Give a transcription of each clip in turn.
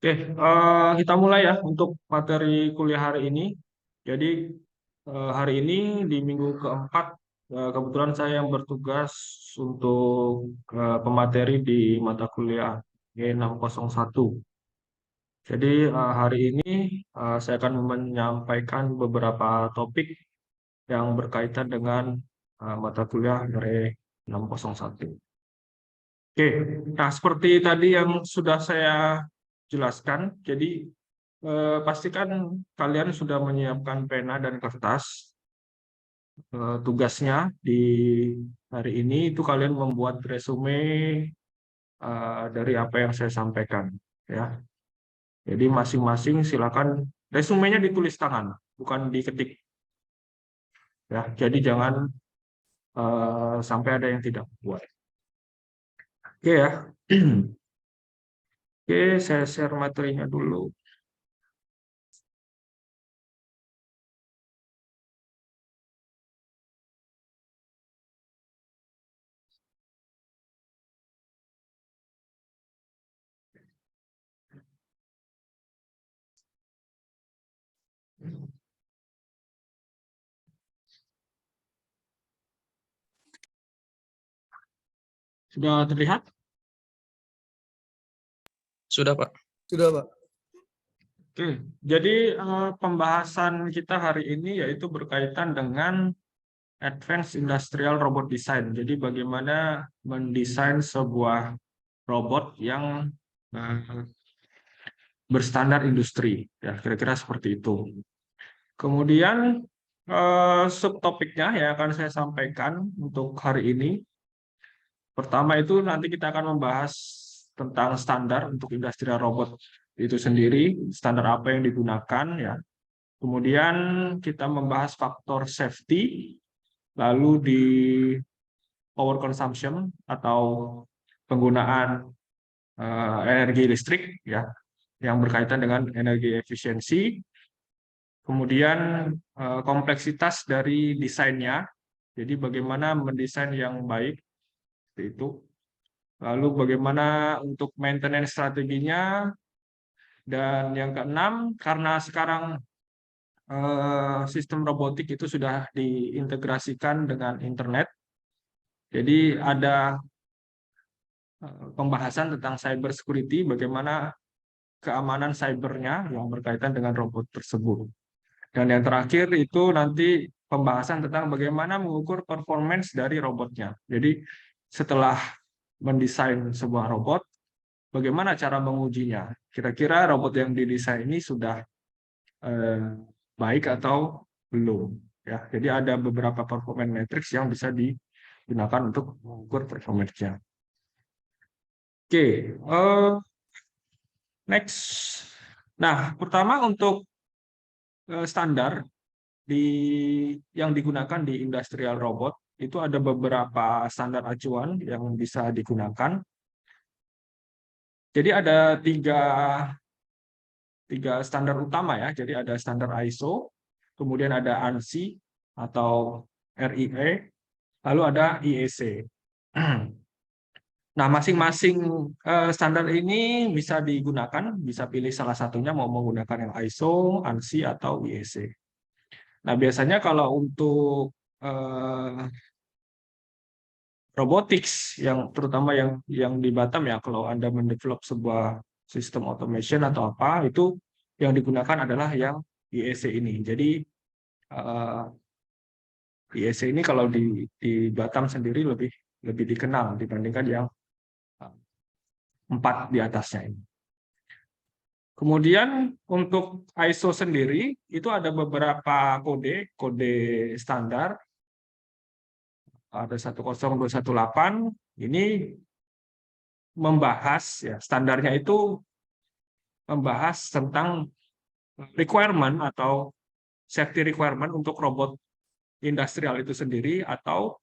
Oke, kita mulai ya untuk materi kuliah hari ini. Jadi hari ini di minggu keempat, kebetulan saya yang bertugas untuk pemateri di mata kuliah G601. Jadi hari ini saya akan menyampaikan beberapa topik yang berkaitan dengan mata kuliah G601. Oke, nah seperti tadi yang sudah saya jelaskan, jadi pastikan kalian sudah menyiapkan pena dan kertas. Tugasnya di hari ini itu kalian membuat resume dari apa yang saya sampaikan, ya. Jadi masing-masing silakan resumenya ditulis tangan, bukan diketik, ya. Jadi jangan sampai ada yang tidak buat. Oke ya. Oke, saya share materinya dulu. Sudah terlihat? Sudah, Pak. Sudah, Pak. Oke, jadi pembahasan kita hari ini yaitu berkaitan dengan Advanced Industrial Robot Design. Jadi bagaimana mendesain sebuah robot yang berstandar industri, ya kira-kira seperti itu. Kemudian subtopiknya yang akan saya sampaikan untuk hari ini. Pertama itu nanti kita akan membahas tentang standar untuk industrial robot itu sendiri, standar apa yang digunakan, ya. Kemudian kita membahas faktor safety, lalu di power consumption atau penggunaan energi listrik, ya, yang berkaitan dengan energi efisiensi. Kemudian kompleksitas dari desainnya, jadi bagaimana mendesain yang baik, seperti itu. Lalu bagaimana untuk maintenance strateginya, dan yang keenam, karena sekarang sistem robotik itu sudah diintegrasikan dengan internet, jadi ada pembahasan tentang cyber security, bagaimana keamanan cybernya yang berkaitan dengan robot tersebut. Dan yang terakhir itu nanti pembahasan tentang bagaimana mengukur performance dari robotnya. Jadi setelah mendesain sebuah robot, bagaimana cara mengujinya? Kira-kira robot yang didesain ini sudah baik atau belum? Ya, jadi ada beberapa performance matrix yang bisa digunakan untuk mengukur performance-nya. Oke, next. Nah, pertama untuk standar yang digunakan di industrial robot itu ada beberapa standar acuan yang bisa digunakan. Jadi ada tiga standar utama ya. Jadi ada standar ISO, kemudian ada ANSI atau RIE, lalu ada IEC. Nah, masing-masing standar ini bisa digunakan, bisa pilih salah satunya mau menggunakan yang ISO, ANSI, atau IEC. Nah, biasanya kalau untuk robotics, yang terutama yang di Batam ya, kalau Anda mendevelop sebuah sistem automation atau apa, itu yang digunakan adalah yang IEC ini. Jadi IEC ini kalau di Batam sendiri lebih dikenal dibandingkan yang 4 di atasnya ini. Kemudian untuk ISO sendiri itu ada beberapa kode standar. Ada 10218 ini membahas, ya, standarnya itu membahas tentang requirement atau safety requirement untuk robot industrial itu sendiri, atau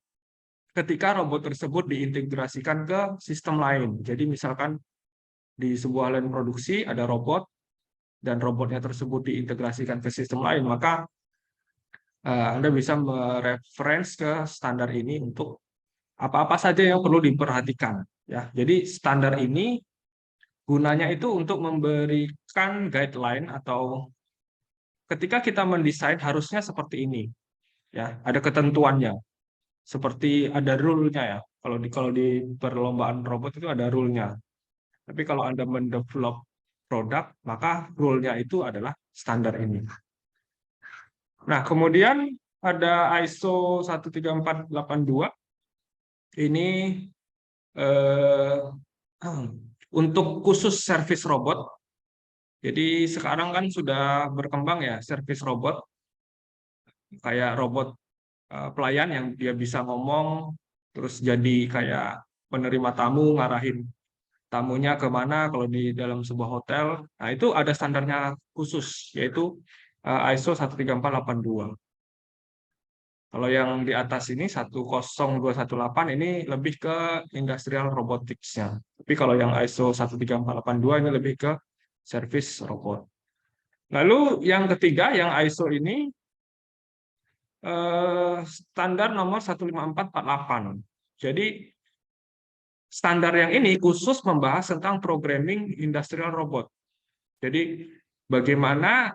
ketika robot tersebut diintegrasikan ke sistem lain. Jadi misalkan di sebuah line produksi ada robot dan robotnya tersebut diintegrasikan ke sistem lain, maka Anda bisa mereference ke standar ini untuk apa-apa saja yang perlu diperhatikan. Ya, jadi standar ini gunanya itu untuk memberikan guideline atau ketika kita mendesain harusnya seperti ini, ya, ada ketentuannya, seperti ada rule-nya ya. Kalau di perlombaan robot itu ada rule-nya. Tapi kalau Anda mendevelop produk, maka rule-nya itu adalah standar ini. Nah, kemudian ada ISO 13482. Ini untuk khusus servis robot. Jadi sekarang kan sudah berkembang ya servis robot, kayak robot pelayan yang dia bisa ngomong, terus jadi kayak penerima tamu, ngarahin tamunya kemana kalau di dalam sebuah hotel. Nah, itu ada standarnya khusus, yaitu ISO 13482. Kalau yang di atas ini 10218 ini lebih ke industrial robotics-nya. Tapi kalau yang ISO 13482 ini lebih ke service robot. Lalu yang ketiga, yang ISO ini standar nomor 15448. Jadi standar yang ini khusus membahas tentang programming industrial robot. Jadi bagaimana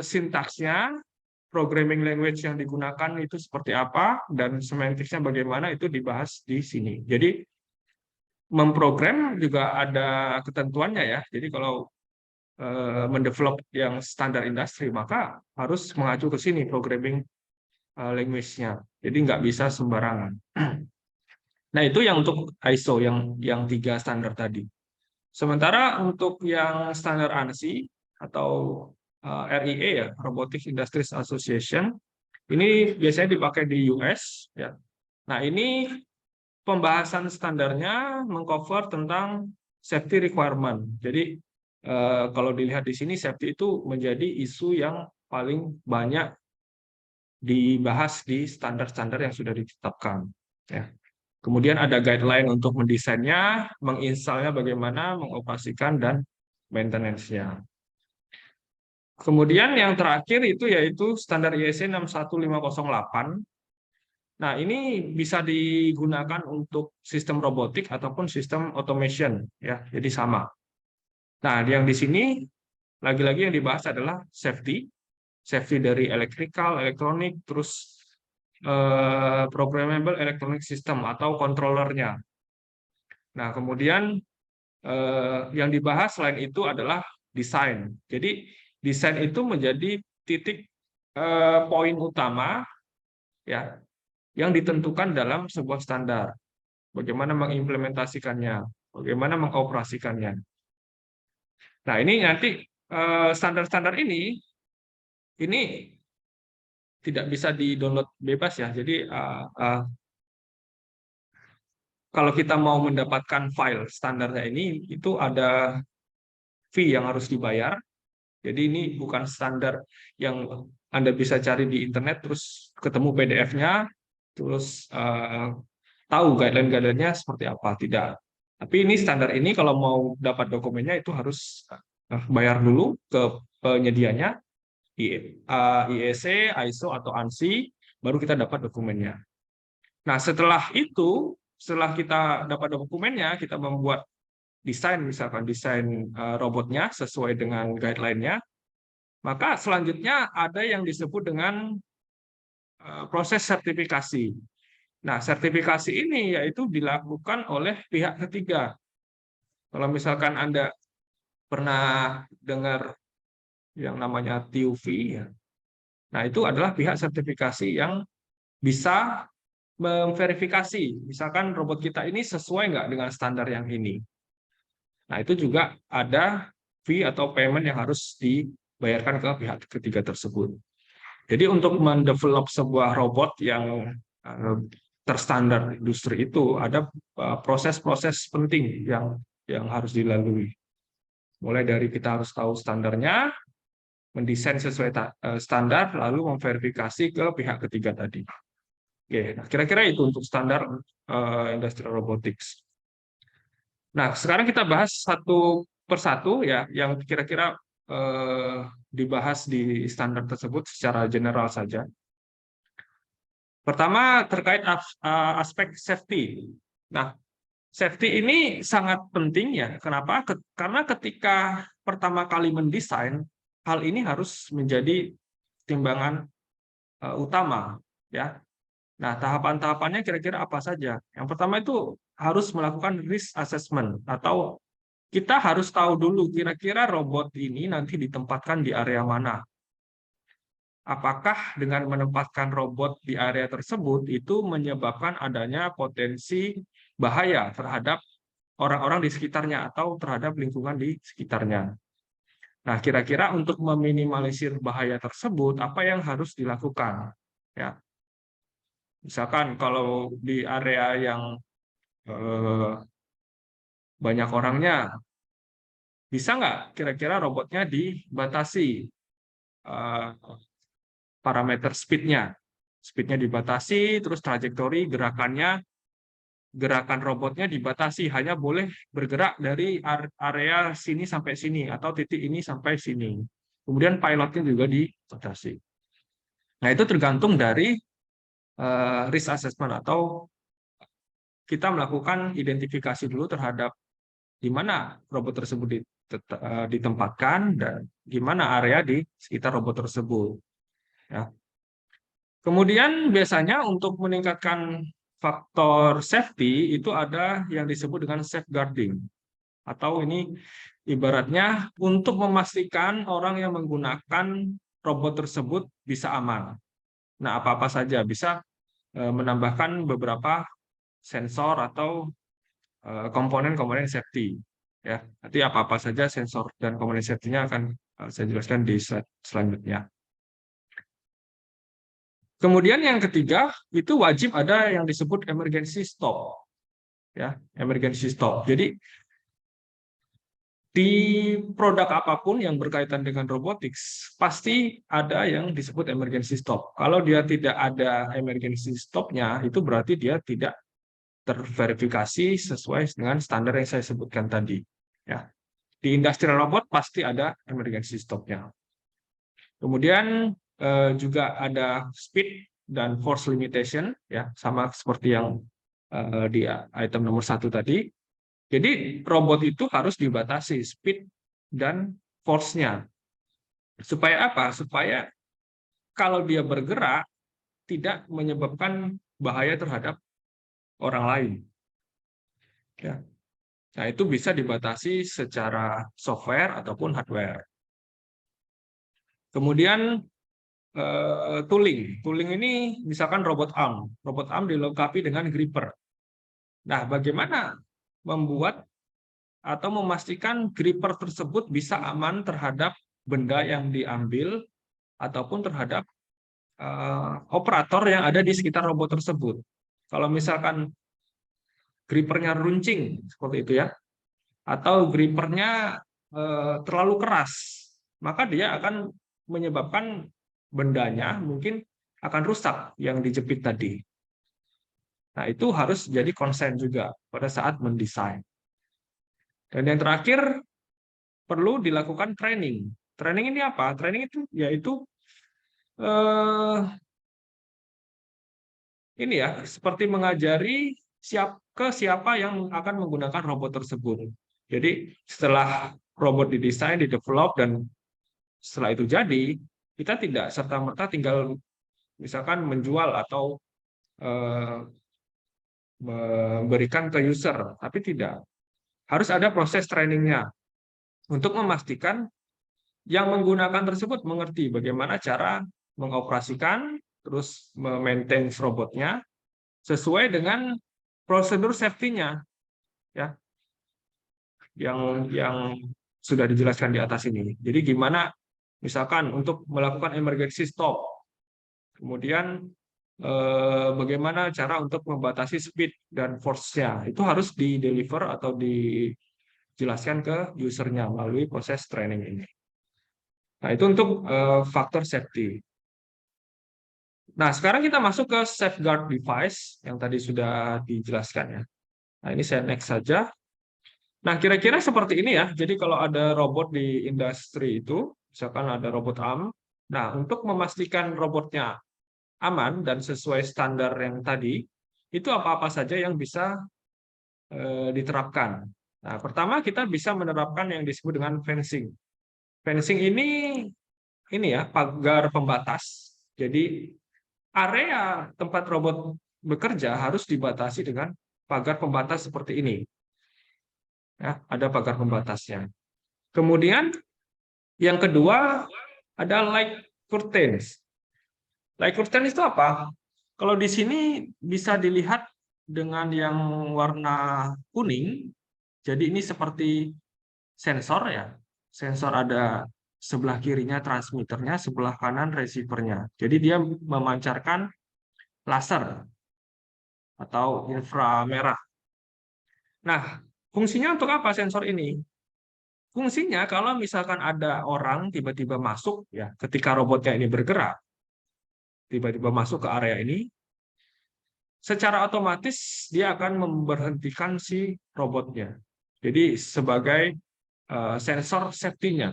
sintaksnya, programming language yang digunakan itu seperti apa, dan semanticsnya bagaimana itu dibahas di sini. Jadi memprogram juga ada ketentuannya ya. Jadi kalau mendevelop yang standar industri, maka harus mengacu ke sini programming language-nya. Jadi nggak bisa sembarangan. Nah, itu yang untuk ISO yang 3 standar tadi. Sementara untuk yang standar ANSI atau RIA ya, Robotics Industries Association, ini biasanya dipakai di US ya. Nah, ini pembahasan standarnya mengcover tentang safety requirement. Jadi kalau dilihat di sini safety itu menjadi isu yang paling banyak dibahas di standar-standar yang sudah ditetapkan ya. Kemudian ada guideline untuk mendesainnya, menginstalnya bagaimana, mengoperasikan, dan maintenance-nya. Kemudian yang terakhir itu yaitu standar IEC 61508. Nah, ini bisa digunakan untuk sistem robotik ataupun sistem automation ya. Jadi sama. Nah, yang di sini lagi-lagi yang dibahas adalah safety. Safety dari electrical, elektronik, terus programmable electronic system atau controllernya. Nah, kemudian yang dibahas selain itu adalah desain. Jadi desain itu menjadi titik poin utama ya yang ditentukan dalam sebuah standar. Bagaimana mengimplementasikannya, bagaimana mengoperasikannya. Nah, ini nanti standar-standar ini tidak bisa di-download bebas ya. Jadi kalau kita mau mendapatkan file standarnya ini, itu ada fee yang harus dibayar. Jadi ini bukan standar yang Anda bisa cari di internet, terus ketemu PDF-nya, terus tahu guideline-guideline-nya seperti apa. Tidak. Tapi ini standar ini kalau mau dapat dokumennya itu harus bayar dulu ke penyedianya, IEC, ISO, atau ANSI, baru kita dapat dokumennya. Nah, setelah itu, setelah kita dapat dokumennya, kita membuat desain, misalkan desain robotnya sesuai dengan guideline-nya, maka selanjutnya ada yang disebut dengan proses sertifikasi. Nah, sertifikasi ini yaitu dilakukan oleh pihak ketiga. Kalau misalkan Anda pernah dengar yang namanya TÜV, ya. Nah, itu adalah pihak sertifikasi yang bisa memverifikasi, misalkan robot kita ini sesuai nggak dengan standar yang ini. Nah, itu juga ada fee atau payment yang harus dibayarkan ke pihak ketiga tersebut. Jadi untuk mendevelop sebuah robot yang terstandar industri itu ada proses-proses penting yang harus dilalui. Mulai dari kita harus tahu standarnya, mendesain sesuai standar, lalu memverifikasi ke pihak ketiga tadi. Oke, nah kira-kira itu untuk standar industrial robotics. Nah, sekarang kita bahas satu persatu ya, yang kira-kira dibahas di standar tersebut secara general saja. Pertama terkait aspek safety. Nah, Safety ini sangat penting ya. Kenapa? Karena ketika pertama kali mendesain, hal ini harus menjadi timbangan utama, ya. Nah, tahapan-tahapannya kira-kira apa saja? Yang pertama itu harus melakukan risk assessment, atau kita harus tahu dulu kira-kira robot ini nanti ditempatkan di area mana. Apakah dengan menempatkan robot di area tersebut itu menyebabkan adanya potensi bahaya terhadap orang-orang di sekitarnya atau terhadap lingkungan di sekitarnya. Nah, kira-kira untuk meminimalisir bahaya tersebut, apa yang harus dilakukan? Ya, misalkan kalau di area yang banyak orangnya, bisa nggak kira-kira robotnya dibatasi parameter speed-nya? Speed-nya dibatasi, terus trajektori gerakan robotnya dibatasi, hanya boleh bergerak dari area sini sampai sini, atau titik ini sampai sini. Kemudian pilotnya juga dibatasi. Nah, itu tergantung dari risk assessment, atau kita melakukan identifikasi dulu terhadap di mana robot tersebut ditempatkan dan gimana area di sekitar robot tersebut. Ya. Kemudian biasanya untuk meningkatkan faktor safety itu ada yang disebut dengan safeguarding, atau ini ibaratnya untuk memastikan orang yang menggunakan robot tersebut bisa aman. Nah, apa-apa saja bisa menambahkan beberapa sensor atau komponen-komponen safety. Ya, nanti apa-apa saja sensor dan komponen safety-nya akan saya jelaskan di slide selanjutnya. Kemudian yang ketiga, itu wajib ada yang disebut emergency stop. Ya, emergency stop. Jadi di produk apapun yang berkaitan dengan robotics, pasti ada yang disebut emergency stop. Kalau dia tidak ada emergency stop-nya, itu berarti dia tidak terverifikasi sesuai dengan standar yang saya sebutkan tadi. Ya. Di industrial robot pasti ada emergency stop-nya. Kemudian juga ada speed dan force limitation, ya, sama seperti yang di item nomor 1 tadi. Jadi robot itu harus dibatasi speed dan force-nya. Supaya apa? Supaya kalau dia bergerak tidak menyebabkan bahaya terhadap orang lain. Ya. Nah, itu bisa dibatasi secara software ataupun hardware. Kemudian tooling. Tooling ini misalkan robot arm. Robot arm dilengkapi dengan gripper. Nah, bagaimana membuat atau memastikan gripper tersebut bisa aman terhadap benda yang diambil ataupun terhadap operator yang ada di sekitar robot tersebut. Kalau misalkan grippernya runcing seperti itu ya, atau grippernya terlalu keras, maka dia akan menyebabkan bendanya mungkin akan rusak yang dijepit tadi. Nah, itu harus jadi konsen juga pada saat mendesain. Dan yang terakhir, perlu dilakukan training. Training ini apa? Training itu yaitu ini ya, seperti mengajari ke siapa yang akan menggunakan robot tersebut. Jadi setelah robot didesain, didevelop, dan setelah itu jadi, kita tidak serta-merta tinggal misalkan menjual atau memberikan ke user, tapi tidak. Harus ada proses trainingnya untuk memastikan yang menggunakan tersebut mengerti bagaimana cara mengoperasikan, terus memaintain robotnya sesuai dengan prosedur safety-nya, ya, yang sudah dijelaskan di atas ini. Jadi gimana, misalkan untuk melakukan emergency stop, kemudian bagaimana cara untuk membatasi speed dan force-nya, itu harus di-deliver atau dijelaskan ke usernya melalui proses training ini. Nah, itu untuk faktor safety. Nah, sekarang kita masuk ke safeguard device yang tadi sudah dijelaskan ya. Nah, ini saya next saja. Nah, kira-kira seperti ini ya. Jadi kalau ada robot di industri itu, misalkan ada robot arm, nah untuk memastikan robotnya aman dan sesuai standar yang tadi, itu apa-apa saja yang bisa diterapkan. Nah, pertama kita bisa menerapkan yang disebut dengan fencing. Fencing ini ya, pagar pembatas. Jadi area tempat robot bekerja harus dibatasi dengan pagar pembatas seperti ini. Ya, ada pagar pembatasnya. Kemudian yang kedua ada light curtains. Light curtains itu apa? Kalau di sini bisa dilihat dengan yang warna kuning. Jadi ini seperti sensor ya. Sensor ada sebelah kirinya transmitternya, sebelah kanan receivernya. Jadi dia memancarkan laser atau inframerah. Nah, fungsinya untuk apa sensor ini? Fungsinya kalau misalkan ada orang tiba-tiba masuk ya, ketika robotnya ini bergerak, tiba-tiba masuk ke area ini, secara otomatis dia akan memberhentikan si robotnya. Jadi sebagai sensor safety-nya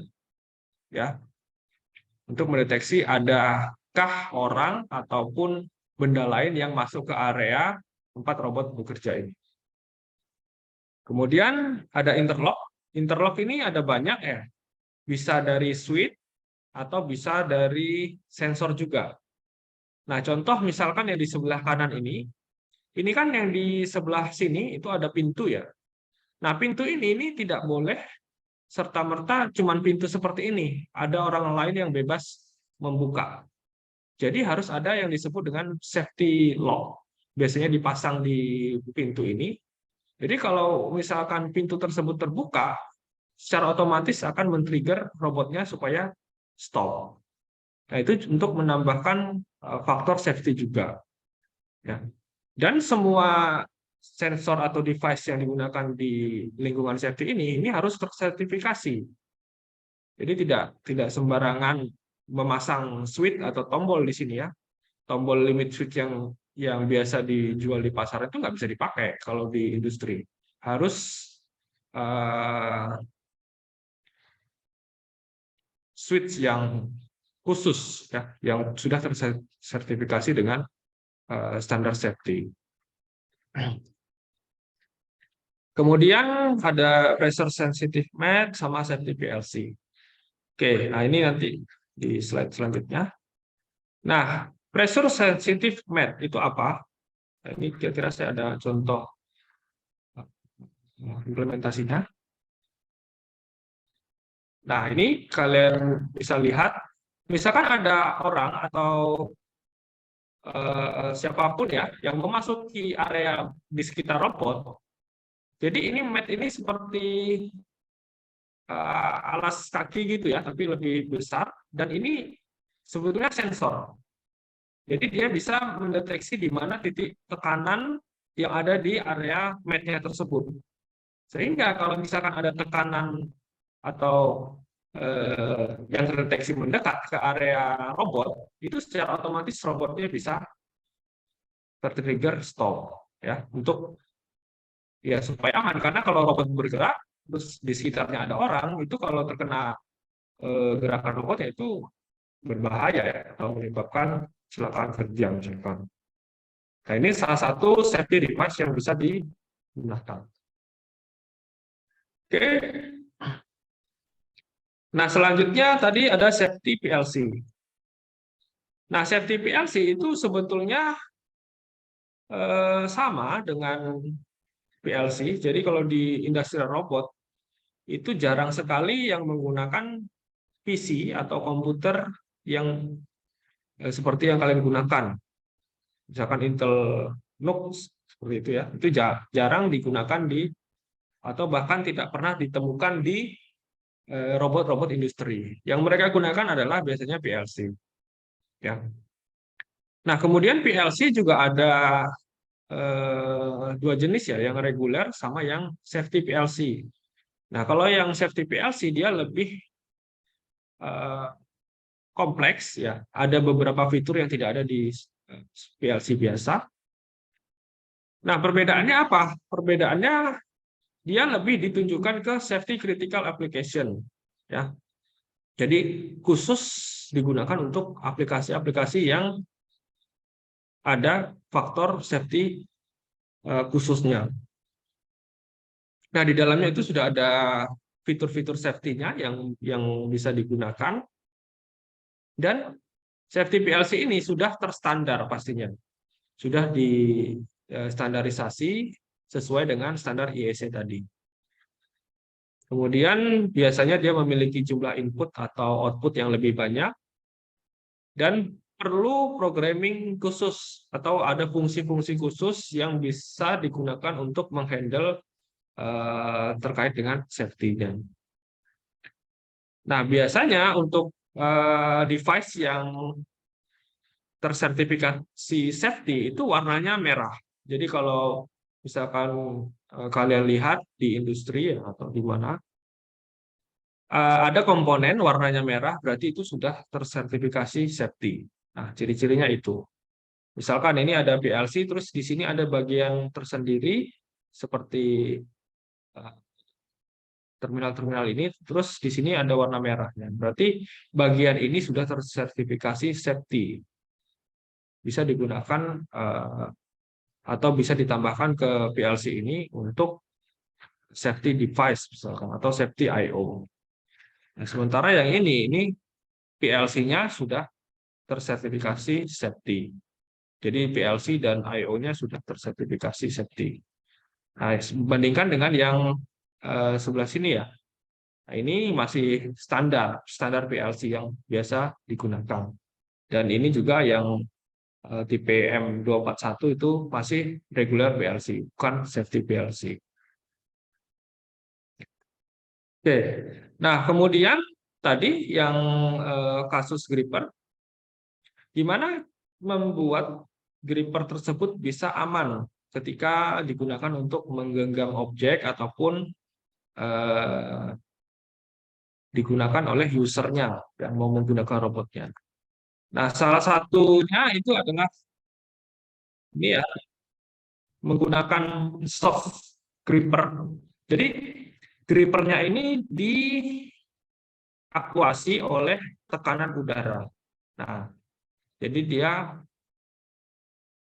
ya, untuk mendeteksi adakah orang ataupun benda lain yang masuk ke area tempat robot bekerja ini. Kemudian ada interlock. Interlock ini ada banyak ya. Bisa dari switch atau bisa dari sensor juga. Nah, contoh misalkan yang di sebelah kanan ini kan yang di sebelah sini itu ada pintu ya. Nah, pintu ini tidak boleh serta-merta cuman pintu seperti ini. Ada orang lain yang bebas membuka. Jadi harus ada yang disebut dengan safety lock. Biasanya dipasang di pintu ini. Jadi kalau misalkan pintu tersebut terbuka, secara otomatis akan men-trigger robotnya supaya stop. Nah, itu untuk menambahkan faktor safety juga. Ya. Dan semua sensor atau device yang digunakan di lingkungan safety ini harus tersertifikasi. Jadi tidak sembarangan memasang switch atau tombol di sini ya. Tombol limit switch yang biasa dijual di pasar itu nggak bisa dipakai kalau di industri. Harus switch yang khusus ya, yang sudah tersertifikasi dengan standar safety. Kemudian ada pressure sensitive mat sama safety PLC. Oke, nah ini nanti di slide selanjutnya. Nah, pressure sensitive mat itu apa? Nah, ini kira-kira saya ada contoh implementasinya. Nah, ini kalian bisa lihat, misalkan ada orang atau siapapun ya yang memasuki area di sekitar robot. Jadi ini mat ini seperti alas kaki gitu ya, tapi lebih besar dan ini sebetulnya sensor. Jadi dia bisa mendeteksi di mana titik tekanan yang ada di area mat-nya tersebut. Sehingga kalau misalkan ada tekanan atau yang terdeteksi mendekat ke area robot, itu secara otomatis robotnya bisa tertrigger stop ya, untuk ya supaya aman, karena kalau robot bergerak terus di sekitarnya ada orang, itu kalau terkena gerakan robotnya itu berbahaya ya, atau menyebabkan kecelakaan kerja misalkan. Nah, ini salah satu safety device yang bisa digunakan. Oke. Nah, selanjutnya tadi ada safety PLC. Nah, safety PLC itu sebetulnya sama dengan PLC. Jadi kalau di industrial robot itu jarang sekali yang menggunakan PC atau komputer yang seperti yang kalian gunakan. Misalkan Intel NUC seperti itu ya. Itu jarang digunakan atau bahkan tidak pernah ditemukan di robot-robot industri. Yang mereka gunakan adalah biasanya PLC. Ya. Nah, kemudian PLC juga ada dua jenis ya, yang reguler sama yang safety PLC. Nah, kalau yang safety PLC dia lebih kompleks ya. Ada beberapa fitur yang tidak ada di PLC biasa. Nah, perbedaannya apa? Perbedaannya dia lebih ditunjukkan ke safety critical application ya. Jadi khusus digunakan untuk aplikasi-aplikasi yang ada faktor safety khususnya. Nah, di dalamnya itu sudah ada fitur-fitur safety-nya yang bisa digunakan, dan safety PLC ini sudah terstandar pastinya. Sudah distandarisasi sesuai dengan standar IEC tadi. Kemudian biasanya dia memiliki jumlah input atau output yang lebih banyak, dan perlu programming khusus atau ada fungsi-fungsi khusus yang bisa digunakan untuk menghandle terkait dengan safety-nya. Nah, biasanya untuk device yang tersertifikasi safety itu warnanya merah. Jadi kalau misalkan kalian lihat di industri atau di mana ada komponen warnanya merah, berarti itu sudah tersertifikasi safety. Nah, ciri-cirinya itu. Misalkan ini ada PLC, terus di sini ada bagian tersendiri seperti terminal-terminal ini, terus di sini ada warna merahnya. Berarti bagian ini sudah tersertifikasi safety. Bisa digunakan atau bisa ditambahkan ke PLC ini untuk safety device misalkan, atau safety I/O. Nah, sementara yang ini PLC-nya sudah tersertifikasi safety. Jadi PLC dan I/O-nya sudah tersertifikasi safety. Nah, bandingkan dengan yang sebelah sini ya. Nah, ini masih standar PLC yang biasa digunakan. Dan ini juga yang tipe M241 itu masih regular PLC, bukan safety PLC. Oke, nah kemudian tadi yang kasus gripper, gimana membuat gripper tersebut bisa aman ketika digunakan untuk menggenggam objek ataupun digunakan oleh usernya yang mau menggunakan robotnya. Nah, salah satunya itu adalah ini ya, menggunakan soft gripper. Jadi grippernya ini diaktuasi oleh tekanan udara. Nah, jadi dia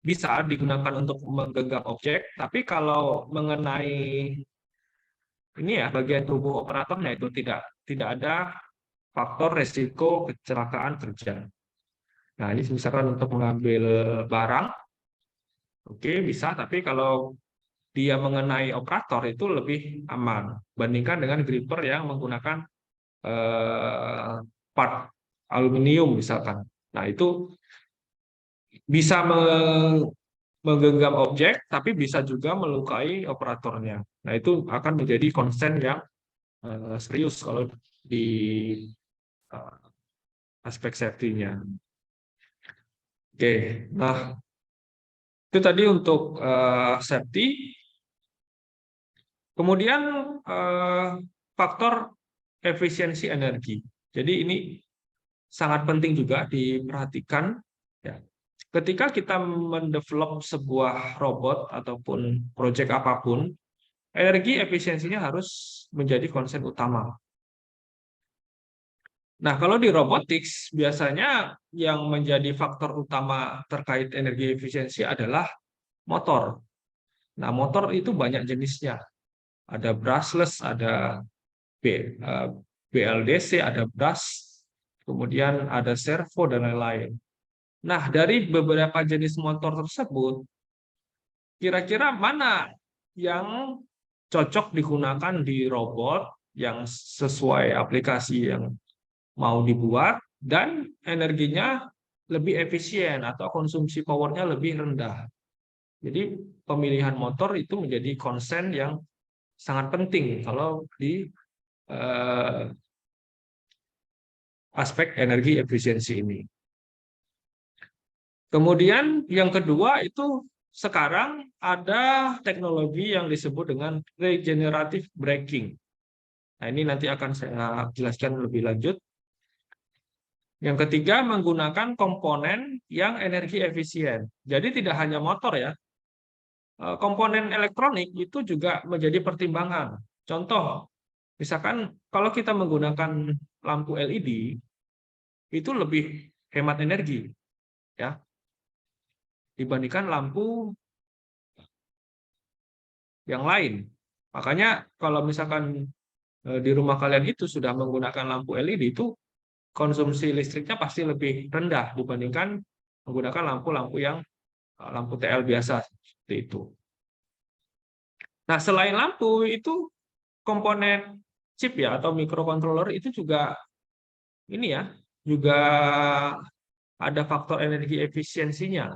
bisa digunakan untuk menggenggam objek, tapi kalau mengenai ini ya bagian tubuh operatornya itu tidak ada faktor resiko kecelakaan kerja. Nah, ini misalkan untuk mengambil barang, oke bisa, tapi kalau dia mengenai operator itu lebih aman bandingkan dengan gripper yang menggunakan part aluminium misalkan. Nah, itu bisa menggenggam objek, tapi bisa juga melukai operatornya. Nah, itu akan menjadi concern yang serius kalau di aspek safety-nya. Oke, nah itu tadi untuk safety. Kemudian faktor efisiensi energi. Jadi ini sangat penting juga diperhatikan. Ya. Ketika kita mendevelop sebuah robot ataupun proyek apapun, energi efisiensinya harus menjadi konsen utama. Nah, kalau di robotics, biasanya yang menjadi faktor utama terkait energi efisiensi adalah motor. Nah, motor itu banyak jenisnya. Ada brushless, ada BLDC, ada brush, kemudian ada servo, dan lain-lain. Nah, dari beberapa jenis motor tersebut, kira-kira mana yang cocok digunakan di robot yang sesuai aplikasi yang mau dibuat dan energinya lebih efisien atau konsumsi powernya lebih rendah. Jadi pemilihan motor itu menjadi concern yang sangat penting kalau di aspek energi efisiensi ini. Kemudian yang kedua itu sekarang ada teknologi yang disebut dengan regenerative braking. Nah, ini nanti akan saya jelaskan lebih lanjut. Yang ketiga, menggunakan komponen yang energi efisien. Jadi tidak hanya motor ya, komponen elektronik itu juga menjadi pertimbangan. Contoh, misalkan kalau kita menggunakan lampu LED, itu lebih hemat energi ya dibandingkan lampu yang lain. Makanya kalau misalkan di rumah kalian itu sudah menggunakan lampu LED, itu konsumsi listriknya pasti lebih rendah dibandingkan menggunakan lampu-lampu yang lampu TL biasa seperti itu. Nah, selain lampu itu komponen chip ya atau microcontroller itu juga ini ya, juga ada faktor energi efisiensinya.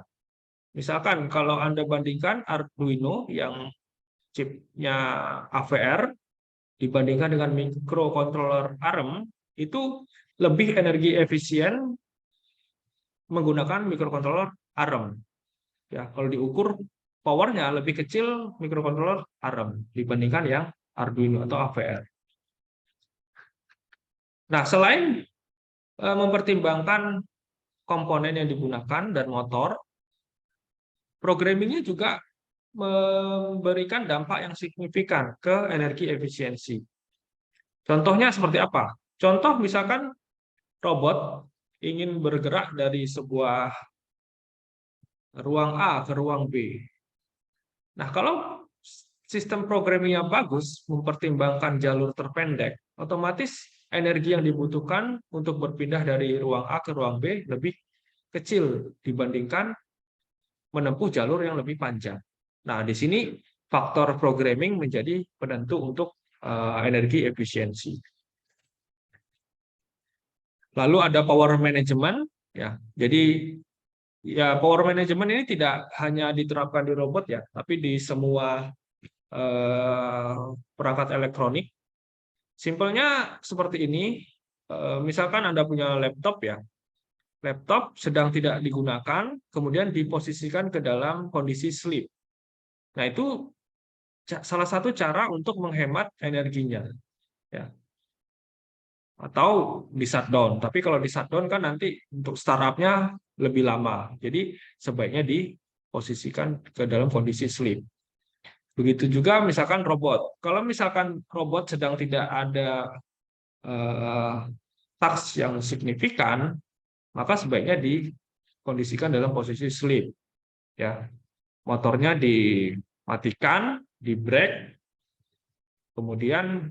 Misalkan kalau Anda bandingkan Arduino yang chipnya AVR dibandingkan dengan microcontroller ARM, itu lebih energi efisien menggunakan microcontroller ARM. Ya, kalau diukur powernya lebih kecil microcontroller ARM dibandingkan yang Arduino atau AVR. Nah, selain mempertimbangkan komponen yang digunakan dan motor, programmingnya juga memberikan dampak yang signifikan ke energi efisiensi. Contohnya seperti apa? Contoh misalkan robot ingin bergerak dari sebuah ruang A ke ruang B. Nah, kalau sistem programmingnya bagus, mempertimbangkan jalur terpendek, otomatis energi yang dibutuhkan untuk berpindah dari ruang A ke ruang B lebih kecil dibandingkan menempuh jalur yang lebih panjang. Nah, di sini faktor programming menjadi penentu untuk energi efisiensi. Lalu ada power management, ya. Jadi ya power management ini tidak hanya diterapkan di robot ya, tapi di semua perangkat elektronik. Simpelnya seperti ini, misalkan Anda punya laptop ya, laptop sedang tidak digunakan, kemudian diposisikan ke dalam kondisi sleep. Nah, itu salah satu cara untuk menghemat energinya. Ya. Atau di shutdown. Tapi kalau di shutdown kan nanti untuk startupnya lebih lama. Jadi sebaiknya diposisikan ke dalam kondisi sleep. Begitu juga misalkan robot. Kalau misalkan robot sedang tidak ada task yang signifikan, maka sebaiknya dikondisikan dalam posisi sleep. Ya, motornya dimatikan, di break, kemudian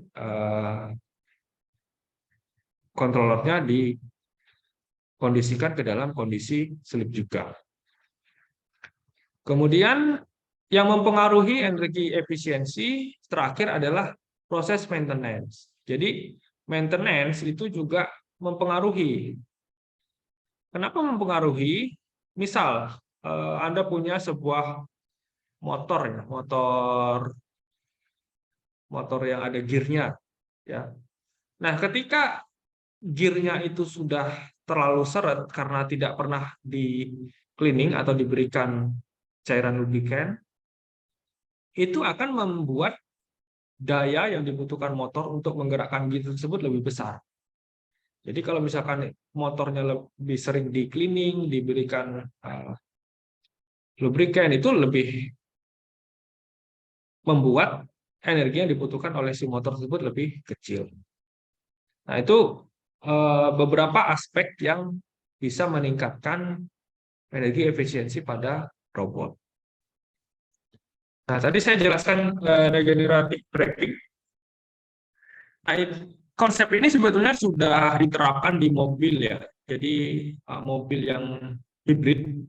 kontrolernya dikondisikan ke dalam kondisi sleep juga. Kemudian yang mempengaruhi energi efisiensi terakhir adalah proses maintenance. Jadi maintenance itu juga mempengaruhi. Kenapa mempengaruhi? Misal Anda punya sebuah motor ya, motor yang ada gearnya ya. Nah, ketika gearnya itu sudah terlalu seret karena tidak pernah di cleaning atau diberikan cairan lubrikan, itu akan membuat daya yang dibutuhkan motor untuk menggerakkan gear tersebut lebih besar. Jadi kalau misalkan motornya lebih sering di cleaning, diberikan lubrikan, itu lebih membuat energi yang dibutuhkan oleh si motor tersebut lebih kecil. Nah, itu beberapa aspek yang bisa meningkatkan energi efisiensi pada robot. Nah, tadi saya jelaskan regenerative braking. Nah, konsep ini sebetulnya sudah diterapkan di mobil ya. Jadi mobil yang hibrid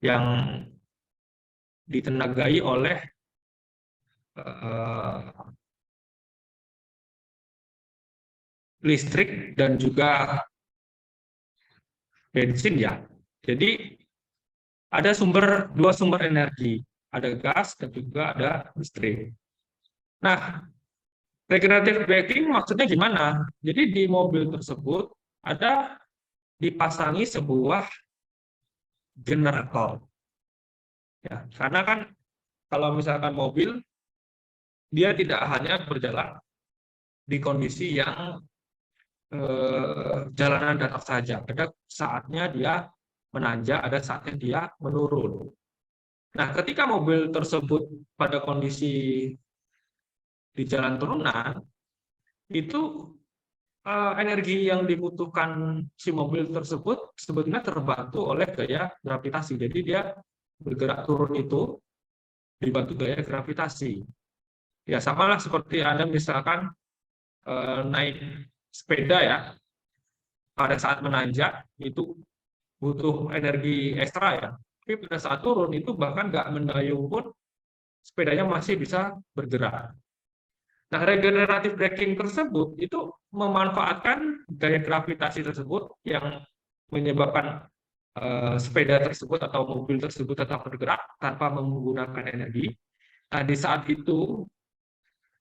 yang ditenagai oleh listrik dan juga bensin ya. Jadi ada dua sumber energi, ada gas dan juga ada listrik. Nah, regenerative braking maksudnya gimana? Jadi di mobil tersebut ada dipasangi sebuah generator. Ya, karena kan kalau misalkan mobil dia tidak hanya berjalan di kondisi yang jalanan datar saja. Ada saatnya dia menanjak, ada saatnya dia menurun. Nah, ketika mobil tersebut pada kondisi di jalan turunan, itu energi yang dibutuhkan si mobil tersebut sebetulnya terbantu oleh gaya gravitasi. Jadi dia bergerak turun itu dibantu gaya gravitasi. Ya samalah seperti Anda misalkan naik sepeda ya, pada saat menanjak itu butuh energi ekstra ya. Tapi pada saat turun itu bahkan nggak mendayung pun sepedanya masih bisa bergerak. Nah, regeneratif braking tersebut itu memanfaatkan gaya gravitasi tersebut yang menyebabkan sepeda tersebut atau mobil tersebut tetap bergerak tanpa menggunakan energi. Nah, di saat itu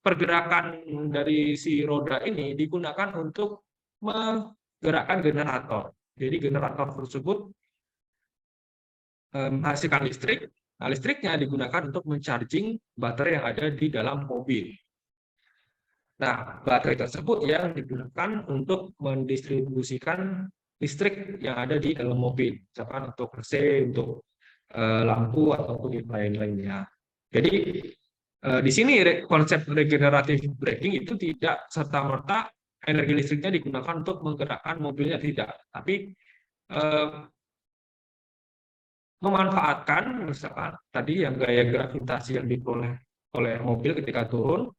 pergerakan dari si roda ini digunakan untuk menggerakkan generator. Jadi generator tersebut menghasilkan listrik. Nah, listriknya digunakan untuk mencharging baterai yang ada di dalam mobil. Nah, baterai tersebut yang digunakan untuk mendistribusikan listrik yang ada di dalam mobil, misalkan untuk AC, untuk lampu ataupun yang lain-lainnya. Jadi di sini konsep regeneratif braking itu tidak serta-merta energi listriknya digunakan untuk menggerakkan mobilnya, tidak, tapi memanfaatkan misalkan tadi yang gaya gravitasi yang diperoleh oleh mobil ketika turun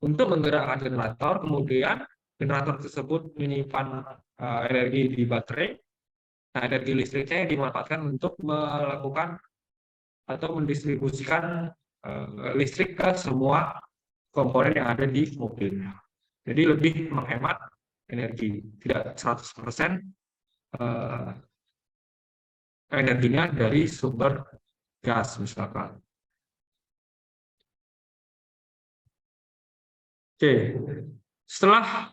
untuk menggerakkan generator, kemudian generator tersebut menyimpan energi di baterai. Nah, energi listriknya yang dimanfaatkan untuk melakukan atau mendistribusikan listrik ke semua komponen yang ada di mobilnya. Jadi lebih menghemat energi, tidak 100% energinya dari sumber gas misalkan. Oke, setelah